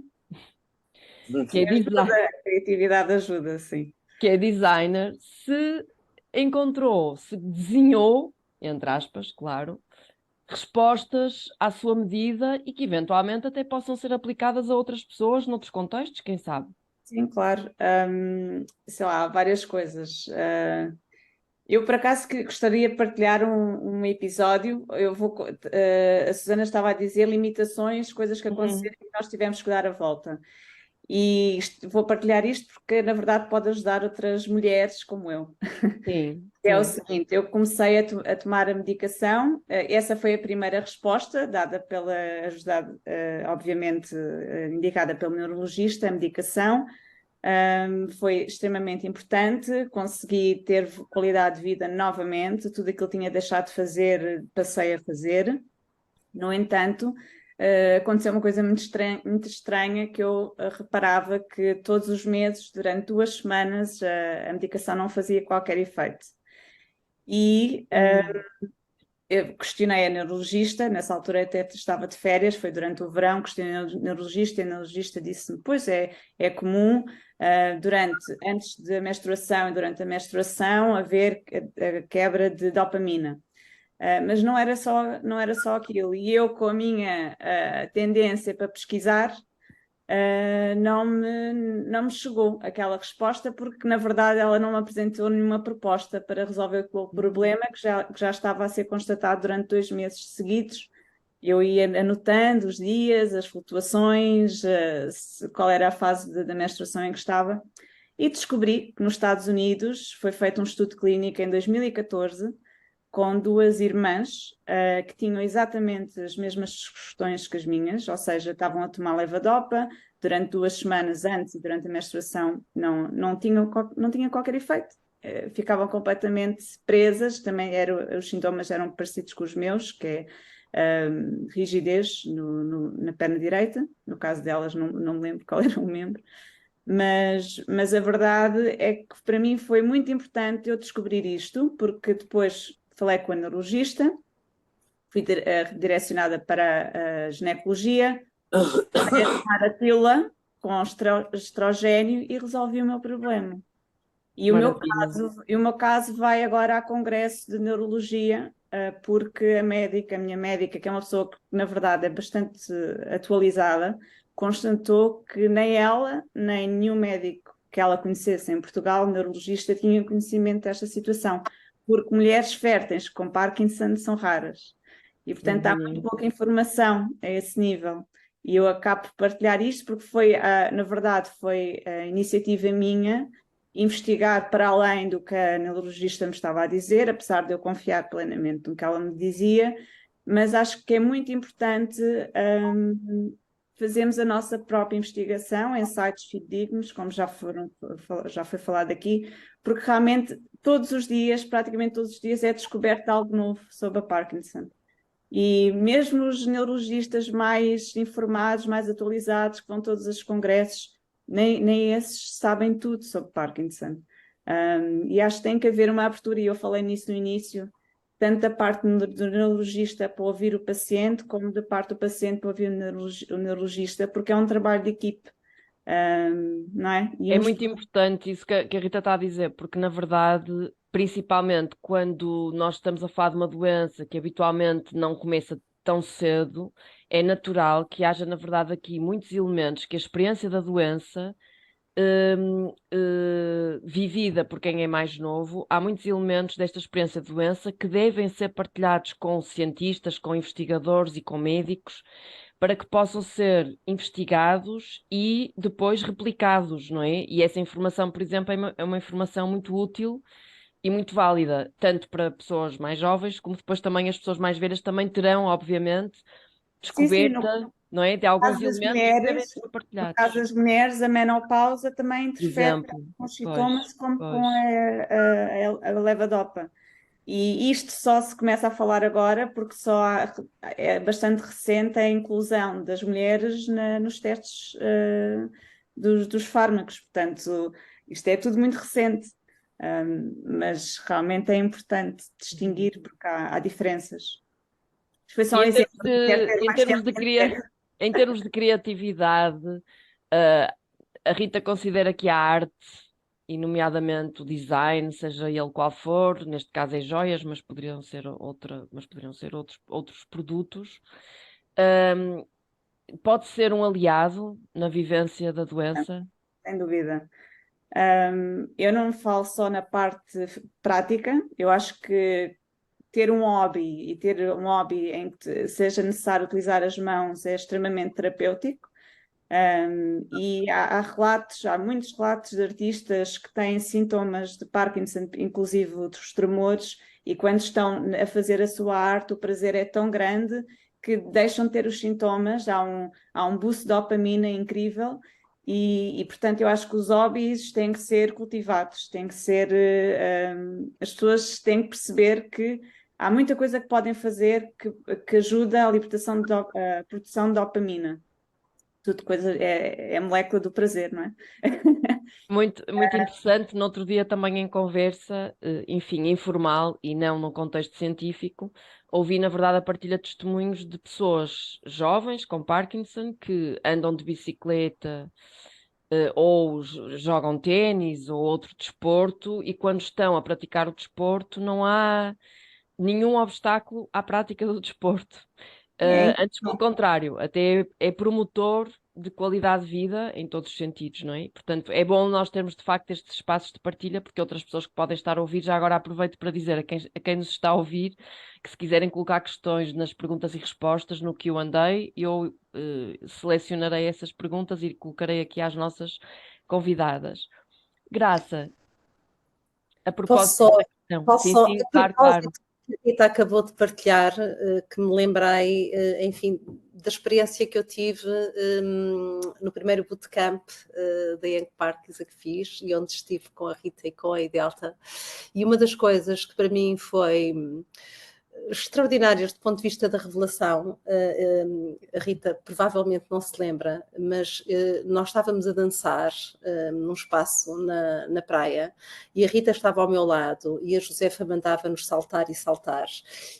que é A criatividade ajuda, sim. que é designer, se encontrou, se desenhou, entre aspas, claro, respostas à sua medida e que eventualmente até possam ser aplicadas a outras pessoas noutros contextos, quem sabe? Sim, claro. Sei lá, várias coisas. Eu, por acaso, que gostaria de partilhar um episódio. A Susana estava a dizer limitações, coisas que aconteceram e nós tivemos que dar a volta. E vou partilhar isto porque, na verdade, pode ajudar outras mulheres como eu. Sim. É o seguinte, eu comecei a tomar a medicação, essa foi a primeira resposta dada obviamente, indicada pelo neurologista, a medicação. Foi extremamente importante, consegui ter qualidade de vida novamente, tudo aquilo que tinha deixado de fazer, passei a fazer. No entanto, aconteceu uma coisa muito estranha, que eu reparava que todos os meses, durante 2 semanas, a medicação não fazia qualquer efeito. E eu questionei a neurologista, nessa altura até estava de férias, foi durante o verão, questionei a neurologista e a neurologista disse-me, pois é comum antes da menstruação e durante a menstruação haver a quebra de dopamina. Mas não era só aquilo. E eu, com a minha tendência para pesquisar, não me chegou aquela resposta, porque na verdade ela não me apresentou nenhuma proposta para resolver o problema que já estava a ser constatado durante 2 meses seguidos. Eu ia anotando os dias, as flutuações, qual era a fase da menstruação em que estava, e descobri que nos Estados Unidos foi feito um estudo clínico em 2014 com 2 irmãs que tinham exatamente as mesmas questões que as minhas, ou seja, estavam a tomar levodopa durante 2 semanas antes e durante a menstruação não tinha qualquer efeito. Ficavam completamente presas, também os sintomas eram parecidos com os meus, que é rigidez na perna direita, no caso delas não me lembro qual era o membro, mas a verdade é que para mim foi muito importante eu descobrir isto, porque depois falei com a neurologista, fui direcionada para a ginecologia, a tomar a pílula com estrogênio e resolvi o meu problema. E o meu caso vai agora a congresso de neurologia, porque a minha médica, que é uma pessoa que na verdade é bastante atualizada, constatou que nem ela, nem nenhum médico que ela conhecesse em Portugal, neurologista, tinha conhecimento desta situação, porque mulheres férteis com Parkinson são raras. E, portanto, há muito pouca informação a esse nível. E eu acabo por partilhar isto porque na verdade, foi a iniciativa minha investigar para além do que a neurologista me estava a dizer, apesar de eu confiar plenamente no que ela me dizia, mas acho que é muito importante fazermos a nossa própria investigação em sites fidedignos, como já foi falado aqui, porque realmente praticamente todos os dias é descoberto algo novo sobre a Parkinson. E mesmo os neurologistas mais informados, mais atualizados, que vão todos os congressos, nem esses sabem tudo sobre Parkinson. E acho que tem que haver uma abertura, e eu falei nisso no início, tanto da parte do neurologista para ouvir o paciente, como da parte do paciente para ouvir o neurologista, porque é um trabalho de equipe, não é? É muito importante isso que a Rita está a dizer, porque na verdade, principalmente quando nós estamos a falar de uma doença que habitualmente não começa tão cedo, é natural que haja, na verdade, aqui muitos elementos que a experiência da doença vivida por quem é mais novo, há muitos elementos desta experiência de doença que devem ser partilhados com cientistas, com investigadores e com médicos, para que possam ser investigados e depois replicados, não é? E essa informação, por exemplo, é uma informação muito útil e muito válida, tanto para pessoas mais jovens, como depois também as pessoas mais velhas também terão, obviamente, descoberta, não é? De alguns elementos que devem ser No partilhados. caso das mulheres, a menopausa também Por interfere exemplo, com os sintomas, como com pois. a levodopa. E isto só se começa a falar agora porque é bastante recente a inclusão das mulheres nos testes dos fármacos. Portanto, isto é tudo muito recente. Mas realmente é importante distinguir porque há diferenças. Isto foi só um E exemplo. em termos de criatividade, a Rita considera que a arte, e nomeadamente o design, seja ele qual for, neste caso é joias, mas poderiam ser outros produtos, pode ser um aliado na vivência da doença? Sem dúvida. Eu não falo só na parte prática, eu acho que ter um hobby em que seja necessário utilizar as mãos é extremamente terapêutico. E há muitos relatos de artistas que têm sintomas de Parkinson, inclusive dos tremores, e quando estão a fazer a sua arte, o prazer é tão grande que deixam de ter os sintomas, há um boost de dopamina incrível. Portanto, eu acho que os hobbies têm que ser cultivados, as pessoas têm que perceber que há muita coisa que podem fazer que ajuda à libertação à produção de dopamina. Tudo coisa é a molécula do prazer, não é? Muito, muito interessante. No outro dia também em conversa, enfim, informal e não num contexto científico, ouvi na verdade a partilha de testemunhos de pessoas jovens com Parkinson que andam de bicicleta, ou jogam ténis ou outro desporto, e quando estão a praticar o desporto não há nenhum obstáculo à prática do desporto. Antes, pelo contrário, até é promotor de qualidade de vida em todos os sentidos, não é? Portanto, é bom nós termos de facto estes espaços de partilha, porque outras pessoas que podem estar a ouvir, já agora aproveito para dizer a quem nos está a ouvir, que se quiserem colocar questões nas perguntas e respostas no Q&A, eu selecionarei essas perguntas e colocarei aqui às nossas convidadas. Graça, a propósito... Sim, claro. A Rita acabou de partilhar, que me lembrei, enfim, da experiência que eu tive no primeiro bootcamp da Young Parkinson que fiz, e onde estive com a Rita e com a Idelta. E uma das coisas que para mim foi extraordinárias do ponto de vista da revelação, a Rita provavelmente não se lembra, mas nós estávamos a dançar num espaço na praia, e a Rita estava ao meu lado e a Josefa mandava-nos saltar e saltar,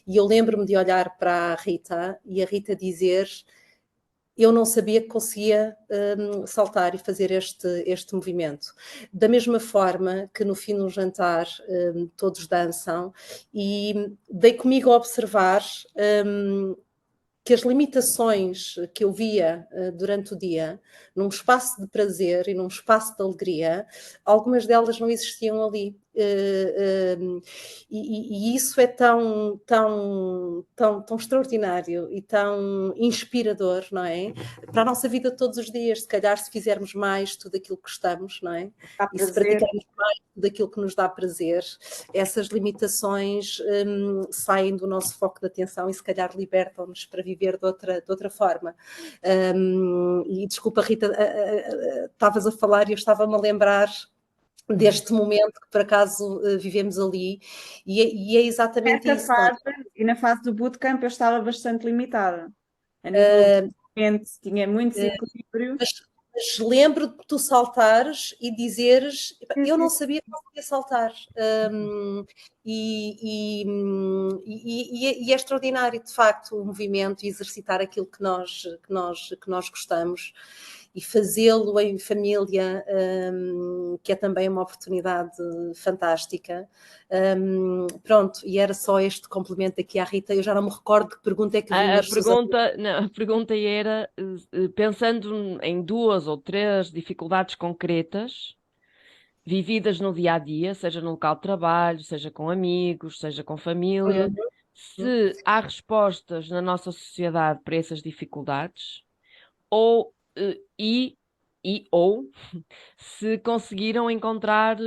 e eu lembro-me de olhar para a Rita e a Rita dizer: eu não sabia que conseguia saltar e fazer este movimento. Da mesma forma que no fim do jantar todos dançam, e dei comigo a observar que as limitações que eu via durante o dia, num espaço de prazer e num espaço de alegria, algumas delas não existiam ali. E isso é tão extraordinário e tão inspirador, não é? Para a nossa vida todos os dias, se calhar se fizermos mais tudo aquilo que gostamos, não é? E se praticarmos mais tudo aquilo que nos dá prazer, essas limitações saem do nosso foco de atenção e se calhar libertam-nos para viver de outra forma. E desculpa, Rita, estavas a falar e eu estava-me a lembrar deste momento que por acaso vivemos ali, e é exatamente isso. E na fase do bootcamp eu estava bastante limitada. A nível de mente, tinha muito desequilíbrio. Mas lembro de tu saltares e dizeres, eu não sabia que não podia saltar. E é extraordinário, de facto, o movimento e exercitar aquilo que nós gostamos e fazê-lo em família, que é também uma oportunidade fantástica. Pronto, e era só este complemento aqui à Rita. Eu já não me recordo que pergunta é que vi, mas A pergunta era, pensando em 2 ou 3 dificuldades concretas, vividas no dia a dia, seja no local de trabalho, seja com amigos, seja com família, se há respostas na nossa sociedade para essas dificuldades, ou ou se conseguiram encontrar,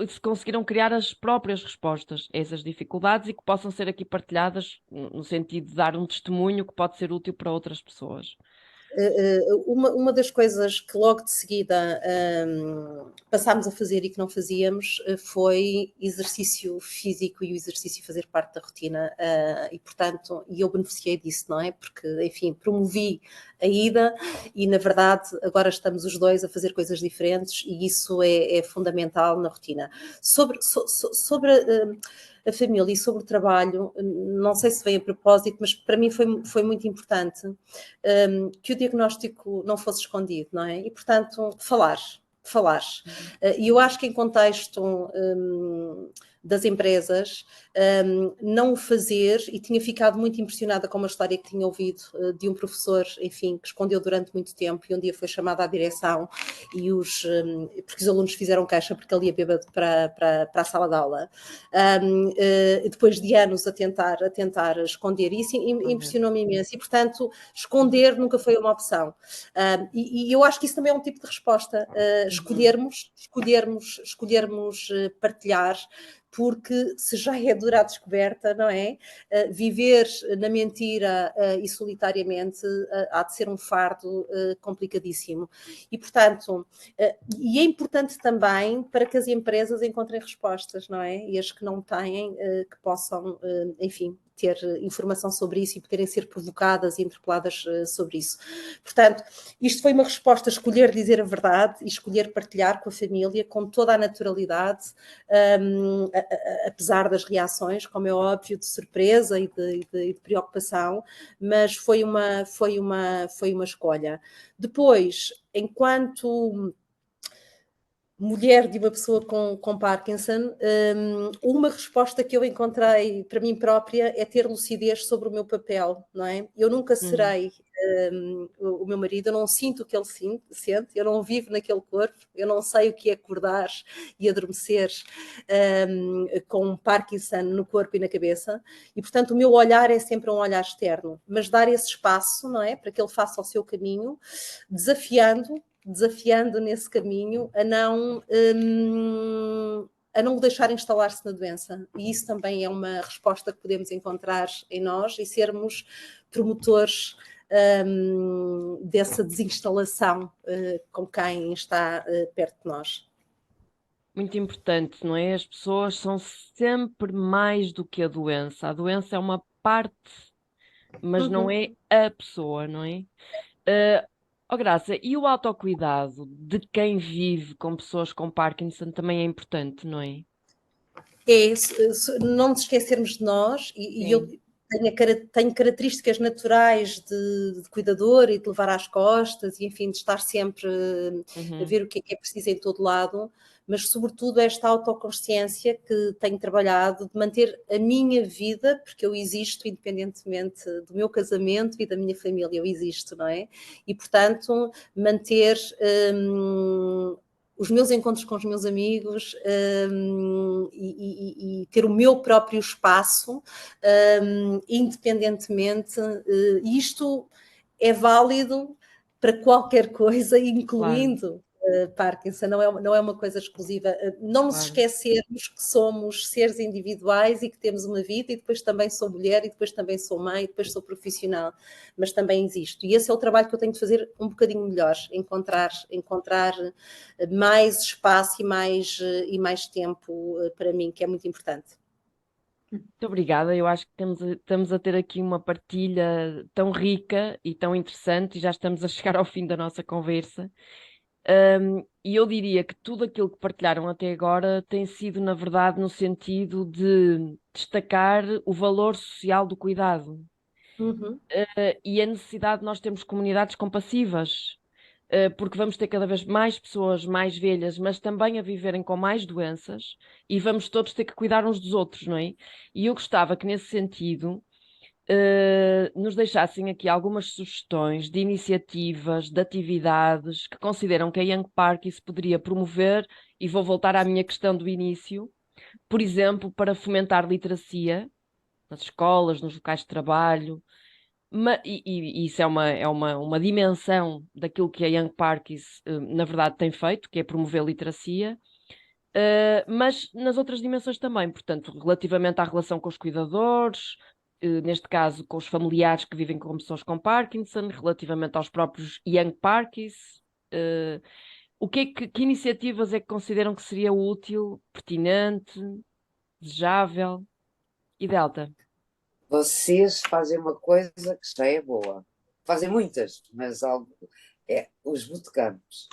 se conseguiram criar as próprias respostas a essas dificuldades e que possam ser aqui partilhadas no sentido de dar um testemunho que pode ser útil para outras pessoas. Uma das coisas que logo de seguida passámos a fazer e que não fazíamos foi exercício físico e o exercício fazer parte da rotina e portanto, eu beneficiei disso, não é? Porque, enfim, promovi a ida e na verdade agora estamos os dois a fazer coisas diferentes e isso é fundamental na rotina. Sobre a família e sobre o trabalho, não sei se vem a propósito, mas para mim foi muito importante que o diagnóstico não fosse escondido, não é? E, portanto, falar. E eu acho que em contexto das empresas, não o fazer, e tinha ficado muito impressionada com uma história que tinha ouvido de um professor, enfim, que escondeu durante muito tempo e um dia foi chamado à direção e porque os alunos fizeram queixa porque ele ia bêbado para a sala de aula. Depois de anos a tentar esconder isso, impressionou-me imenso. E, portanto, esconder nunca foi uma opção. E eu acho que isso também é um tipo de resposta. Escolhermos partilhar, porque se já é dura a descoberta, não é? Viver na mentira e solitariamente há de ser um fardo complicadíssimo. E, portanto, e é importante também para que as empresas encontrem respostas, não é? E as que não têm, que possam, enfim, ter informação sobre isso e poderem ser provocadas e interpeladas sobre isso. Portanto, isto foi uma resposta a escolher dizer a verdade e escolher partilhar com a família com toda a naturalidade, apesar das reações, como é óbvio, de surpresa e de preocupação, mas foi uma escolha. Depois, enquanto mulher de uma pessoa com Parkinson, uma resposta que eu encontrei para mim própria é ter lucidez sobre o meu papel, não é? Eu nunca serei o meu marido, eu não sinto o que ele sente, eu não vivo naquele corpo, eu não sei o que é acordar e adormecer com Parkinson no corpo e na cabeça, e portanto o meu olhar é sempre um olhar externo, mas dar esse espaço, não é? Para que ele faça o seu caminho, desafiando nesse caminho a não o deixar instalar-se na doença. E isso também é uma resposta que podemos encontrar em nós e sermos promotores dessa desinstalação com quem está perto de nós. Muito importante, não é? As pessoas são sempre mais do que a doença. A doença é uma parte, mas não é a pessoa, não é? Graça, e o autocuidado de quem vive com pessoas com Parkinson também é importante, não é? Não nos esquecermos de nós, e eu tenho características naturais de cuidador e de levar às costas, e enfim, de estar sempre a ver o que é preciso em todo lado, mas sobretudo esta autoconsciência que tenho trabalhado de manter a minha vida, porque eu existo independentemente do meu casamento e da minha família, eu existo, não é? E portanto, manter os meus encontros com os meus amigos e ter o meu próprio espaço, independentemente. Isto é válido para qualquer coisa, incluindo Parkinson, não é uma coisa exclusiva. Não nos esquecermos que somos seres individuais e que temos uma vida, e depois também sou mulher, e depois também sou mãe, e depois sou profissional, mas também existo. E esse é o trabalho que eu tenho de fazer um bocadinho melhor, encontrar mais espaço e mais tempo para mim, que é muito importante. Muito obrigada, eu acho que estamos a ter aqui uma partilha tão rica e tão interessante, e já estamos a chegar ao fim da nossa conversa. E eu diria que tudo aquilo que partilharam até agora tem sido, na verdade, no sentido de destacar o valor social do cuidado, Uhum. e a necessidade de nós termos comunidades compassivas, porque vamos ter cada vez mais pessoas mais velhas, mas também a viverem com mais doenças, e vamos todos ter que cuidar uns dos outros, não é? E eu gostava que, nesse sentido, nos deixassem aqui algumas sugestões de iniciativas, de atividades que consideram que a Young Park se poderia promover, e vou voltar à minha questão do início, por exemplo, para fomentar literacia nas escolas, nos locais de trabalho, e isso é uma dimensão daquilo que a Young Parkies, na verdade, tem feito, que é promover literacia, mas nas outras dimensões também, portanto, relativamente à relação com os cuidadores, neste caso com os familiares que vivem com pessoas com Parkinson, relativamente aos próprios Young Parkies, que iniciativas é que consideram que seria útil, pertinente, desejável e Delta? Vocês fazem uma coisa que já é boa. Fazem muitas, mas algo é os bootcamps.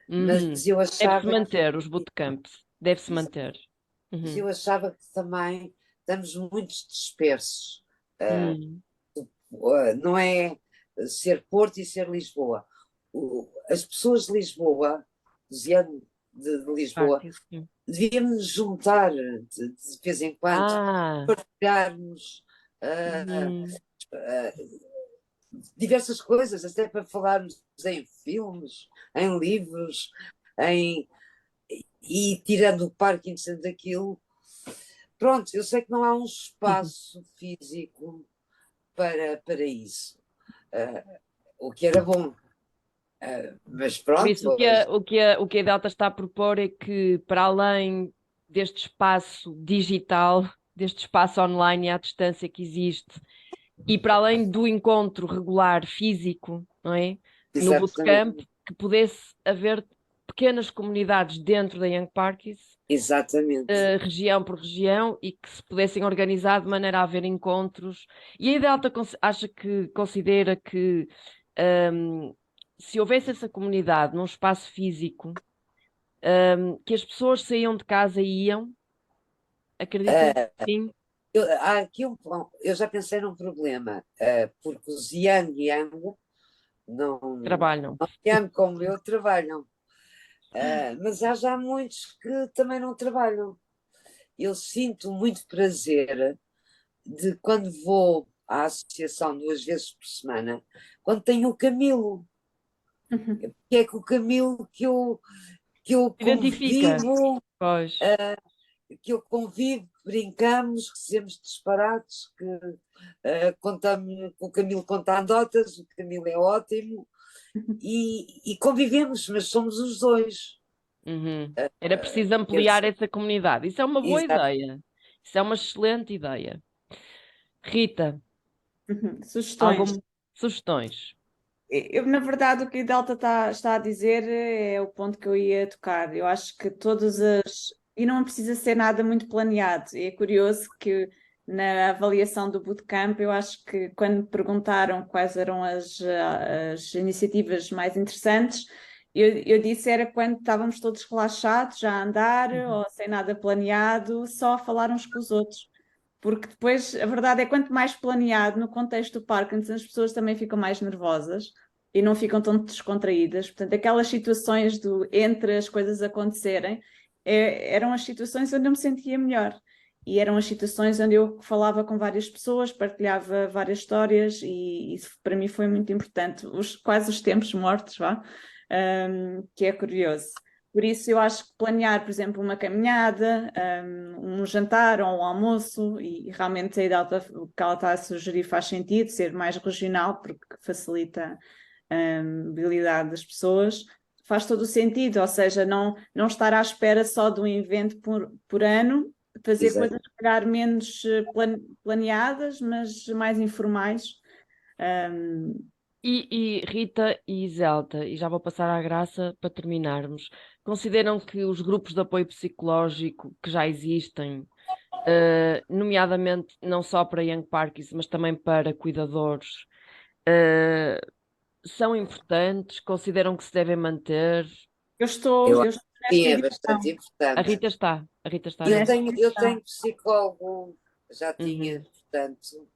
Uhum. Mas eu Deve-se achava manter os que, bootcamps, deve-se manter. Uhum. eu achava que também estamos muito dispersos. Uhum. Não é ser Porto e ser Lisboa. As pessoas de Lisboa, os anos de Lisboa, Parques, sim. devíamos nos juntar de vez em quando, Ah, partilharmos ah, uhum. ah, diversas coisas, até para falarmos em filmes, em livros, em, e tirando o Parkinson daquilo. Pronto, eu sei que não há um espaço físico para isso, o que era bom. Mas Por pronto, isso, o que a Delta está a propor é que, para além deste espaço digital, deste espaço online e à distância que existe, e para além do encontro regular físico, não é? No bootcamp, exatamente, que pudesse haver pequenas comunidades dentro da Young Parkies, exatamente. região por região, e que se pudessem organizar de maneira a haver encontros. E a Delta considera que, hum, se houvesse essa comunidade num espaço físico, que as pessoas saíam de casa e iam, acredita? Ah, Sim, há aqui eu já pensei num problema, porque os Yang não, trabalham. não Yang como eu trabalham. Mas há já muitos que também não trabalham. Eu sinto muito prazer de quando vou à associação 2 vezes por semana, quando tenho o Camilo, que é com o Camilo que eu Identifica, convivo, pois. brincamos, que dizemos disparates, que contamos, o Camilo conta anedotas, o Camilo é ótimo, e convivemos, mas somos os dois. Uhum. Era preciso Eu ampliar essa comunidade. Isso é uma boa Exato. ideia. Isso é uma excelente ideia. Rita, Sugestões. algumas sugestões? Eu, na verdade, o que a Delta está a dizer é o ponto que eu ia tocar. Eu acho que todas as. E não precisa ser nada muito planeado. E é curioso que na avaliação do bootcamp, eu acho que quando me perguntaram quais eram as iniciativas mais interessantes, eu disse era quando estávamos todos relaxados, já a andar, Uhum. ou sem nada planeado, só a falar uns com os outros. Porque depois, a verdade é que quanto mais planeado no contexto do Parkinson, as pessoas também ficam mais nervosas e não ficam tão descontraídas. Portanto, aquelas situações entre as coisas acontecerem eram as situações onde eu me sentia melhor. E eram as situações onde eu falava com várias pessoas, partilhava várias histórias, e isso para mim foi muito importante. Quase os tempos mortos, vá, que é curioso. Por isso, eu acho que planear, por exemplo, uma caminhada, um jantar ou um almoço, e realmente o que ela está a sugerir faz sentido, ser mais regional, porque facilita a mobilidade das pessoas, faz todo o sentido, ou seja, não estar à espera só de um evento por ano, fazer Exato. coisas, se calhar, menos planeadas, mas mais informais. Um, E Rita e Zelta, e já vou passar à Graça para terminarmos, consideram que os grupos de apoio psicológico que já existem, nomeadamente não só para Young Parkies, mas também para cuidadores, eh, são importantes? Consideram que se devem manter? Eu estou Eu nesta sim, é edição. bastante A importante. Rita está. A Rita está. Eu tenho psicólogo, já tinha, portanto.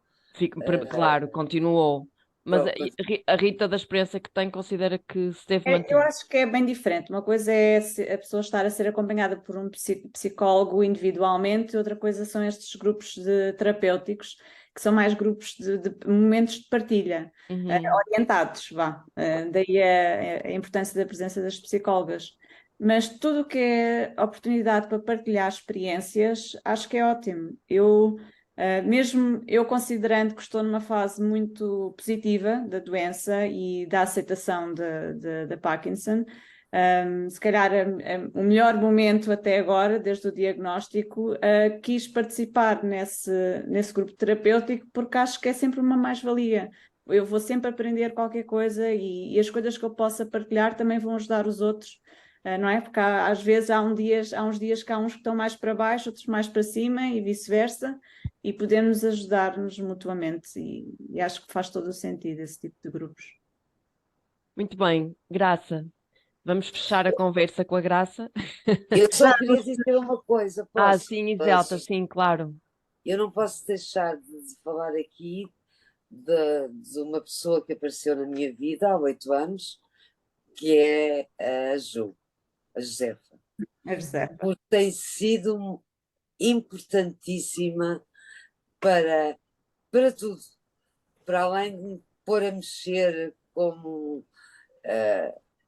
Claro, continuou. Mas Pronto. a Rita, da experiência que tem, considera que se deve Eu manter. acho que é bem diferente. Uma coisa é a pessoa estar a ser acompanhada por um psicólogo individualmente, outra coisa são estes grupos terapêuticos, que são mais grupos de momentos de partilha, orientados, vá. Daí a importância da presença das psicólogas. Mas tudo o que é oportunidade para partilhar experiências, acho que é ótimo. Mesmo eu considerando que estou numa fase muito positiva da doença e da aceitação da Parkinson, se calhar o melhor momento até agora, desde o diagnóstico, quis participar nesse grupo terapêutico porque acho que é sempre uma mais-valia. Eu vou sempre aprender qualquer coisa e as coisas que eu possa partilhar também vão ajudar os outros. Não é? Porque às vezes há uns dias que há uns que estão mais para baixo, outros mais para cima e vice-versa, e podemos ajudar-nos mutuamente e acho que faz todo o sentido esse tipo de grupos. Muito bem, Graça. Vamos fechar a conversa com a Graça. Eu só queria dizer uma coisa, posso? Sim, Iselta, sim, claro. Eu não posso deixar de falar aqui de uma pessoa que apareceu na minha vida há 8 anos, que é a Josefa. Porque tem sido importantíssima para tudo. Para além de me pôr a mexer como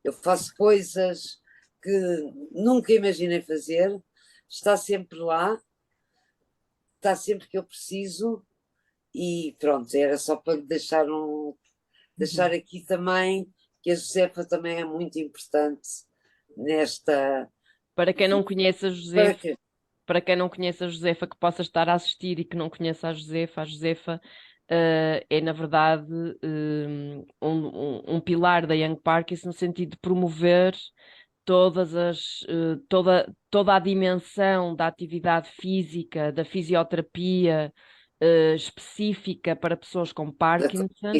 eu faço coisas que nunca imaginei fazer, está sempre lá, está sempre que eu preciso e pronto, era só para deixar aqui também que a Josefa também é muito importante nesta. Para quem não conhece a Josefa, para quem não conhece a Josefa, que possa estar a assistir e que não conheça a Josefa é, na verdade, um pilar da Young Parkinson no sentido de promover toda a dimensão da atividade física, da fisioterapia específica para pessoas com Parkinson.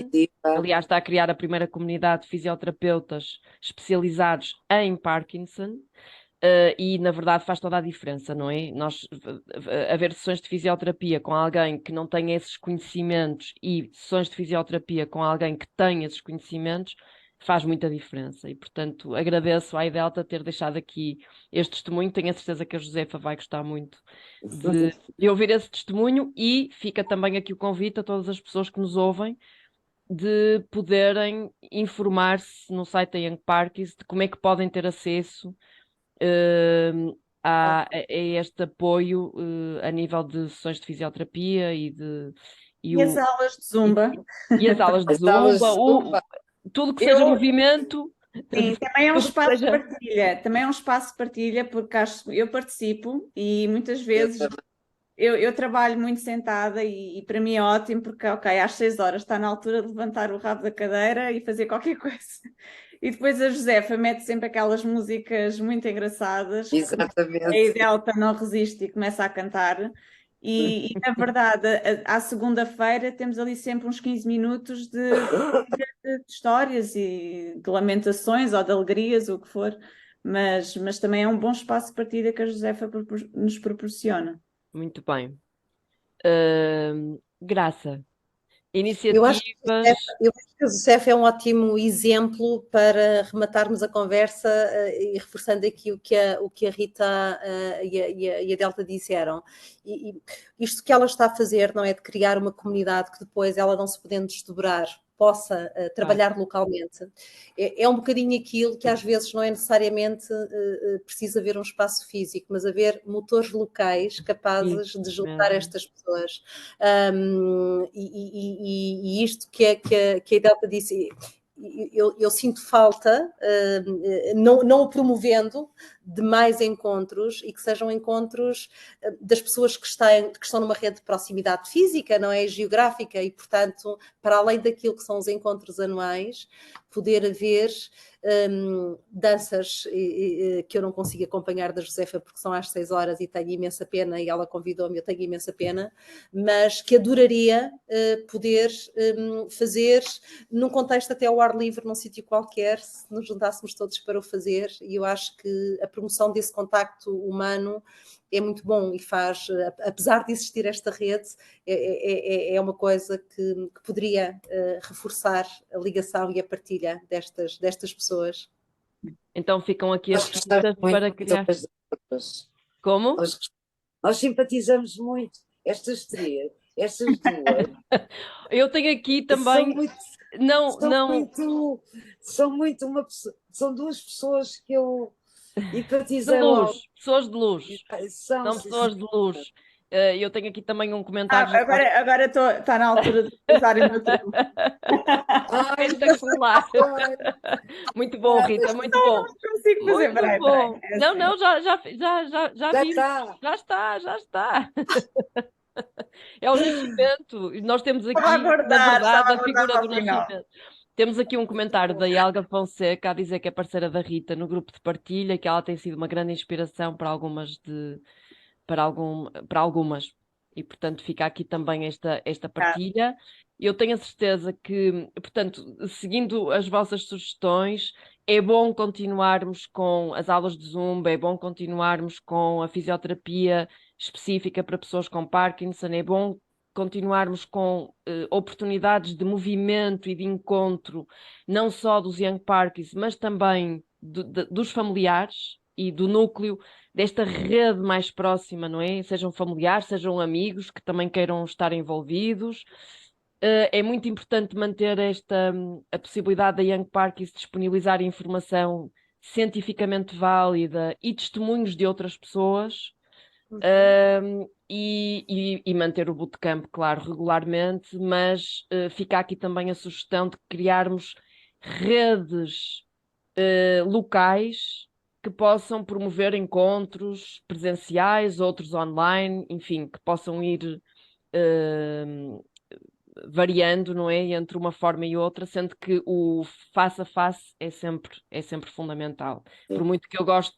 Aliás, está a criar a primeira comunidade de fisioterapeutas especializados em Parkinson. E na verdade faz toda a diferença, não é? Haver sessões de fisioterapia com alguém que não tem esses conhecimentos e sessões de fisioterapia com alguém que tem esses conhecimentos faz muita diferença. E portanto agradeço à Idelta ter deixado aqui este testemunho. Tenho a certeza que a Josefa vai gostar muito de ouvir esse testemunho e fica também aqui o convite a todas as pessoas que nos ouvem de poderem informar-se no site da Young Parkinson de como é que podem ter acesso a este apoio a nível de sessões de fisioterapia e as aulas de Zumba. E as aulas de Zumba, tudo que seja movimento. Sim, também é um espaço de partilha, também é um espaço de partilha, porque eu participo e muitas vezes eu trabalho muito sentada e para mim é ótimo porque, ok, às 6 horas está na altura de levantar o rabo da cadeira e fazer qualquer coisa. E depois a Josefa mete sempre aquelas músicas muito engraçadas. Exatamente. A Idelta não resiste e começa a cantar. E na verdade, à segunda-feira temos ali sempre uns 15 minutos de histórias e de lamentações ou de alegrias, ou o que for. Mas também é um bom espaço de partilha que a Josefa nos proporciona. Muito bem. Graça. Eu acho Iniciativas. que a Josefa é um ótimo exemplo para rematarmos a conversa e reforçando aqui o que a Rita e a Delta disseram. E isto que ela está a fazer, não é, de criar uma comunidade que depois ela não se podendo desdobrar possa trabalhar localmente. É um bocadinho aquilo que às vezes não é necessariamente preciso haver um espaço físico, mas haver motores locais capazes de juntar estas pessoas. E isto que a Idelta disse, eu sinto falta, não o promovendo, de mais encontros e que sejam encontros das pessoas que estão numa rede de proximidade física, não é? Geográfica, e, portanto, para além daquilo que são os encontros anuais, poder haver danças que eu não consigo acompanhar da Josefa porque são às 6 horas e tenho imensa pena, e ela convidou-me, eu tenho imensa pena, mas que adoraria poder fazer num contexto até ao ar livre, num sítio qualquer, se nos juntássemos todos para o fazer, e eu acho que a promoção desse contacto humano é muito bom e faz, apesar de existir esta rede, é uma coisa que poderia reforçar a ligação e a partilha destas pessoas. Então ficam aqui as pistas para criar. Como? Nós simpatizamos muito, estas três, estas duas. Eu tenho aqui também. São duas pessoas que eu empatizei de luz, logo. pessoas de luz. São pessoas de luz. Eu tenho aqui também um comentário. Agora está na altura de usar o meu truque. Espetacular. Muito bom, Rita, muito bom. Não consigo fazer muito bom. Não, já vi. Já está. É o nascimento. Nós temos aqui, na verdade, a figura do nascimento. Temos aqui um comentário da Helga Fonseca a dizer que é parceira da Rita no grupo de partilha e que ela tem sido uma grande inspiração para algumas. E, portanto, fica aqui também esta partilha. Eu tenho a certeza que, portanto, seguindo as vossas sugestões, é bom continuarmos com as aulas de Zumba, é bom continuarmos com a fisioterapia específica para pessoas com Parkinson, é bom continuarmos com oportunidades de movimento e de encontro, não só dos Young Parkinson, mas também dos familiares e do núcleo desta rede mais próxima, não é? Sejam familiares, sejam amigos que também queiram estar envolvidos. É muito importante manter a possibilidade da Young Parkinson disponibilizar informação cientificamente válida e testemunhos de outras pessoas. E manter o bootcamp, claro, regularmente, mas fica aqui também a sugestão de criarmos redes locais que possam promover encontros presenciais, outros online, enfim, que possam ir variando, não é, entre uma forma e outra, sendo que o face a face é sempre fundamental. Por muito que eu goste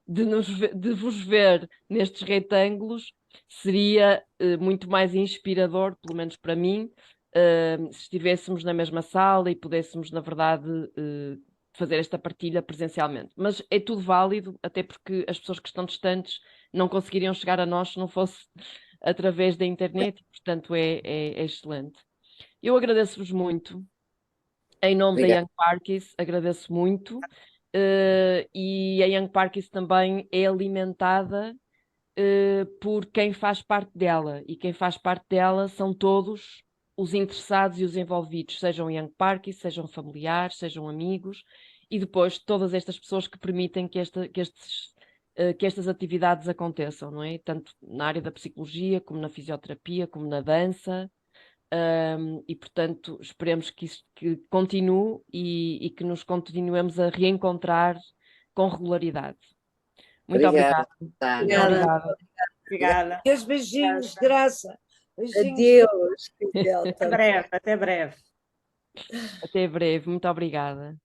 de vos ver nestes retângulos, seria muito mais inspirador, pelo menos para mim, se estivéssemos na mesma sala e pudéssemos, na verdade, fazer esta partilha presencialmente. Mas é tudo válido, até porque as pessoas que estão distantes não conseguiriam chegar a nós se não fosse através da internet, portanto é excelente. Eu agradeço-vos muito, em nome da Young Parkinson, agradeço muito, e a Young Parkinson também é alimentada por quem faz parte dela, e quem faz parte dela são todos os interessados e os envolvidos, sejam Young Parkinson, sejam familiares, sejam amigos, e depois todas estas pessoas que permitem que estas atividades aconteçam, não é? Tanto na área da psicologia, como na fisioterapia, como na dança, e portanto esperemos que isso continue e que nos continuemos a reencontrar com regularidade. Muito obrigada. Obrigada. E os beijinhos, Graça. Beijinhos. Adeus. Até breve. Até breve, muito obrigada.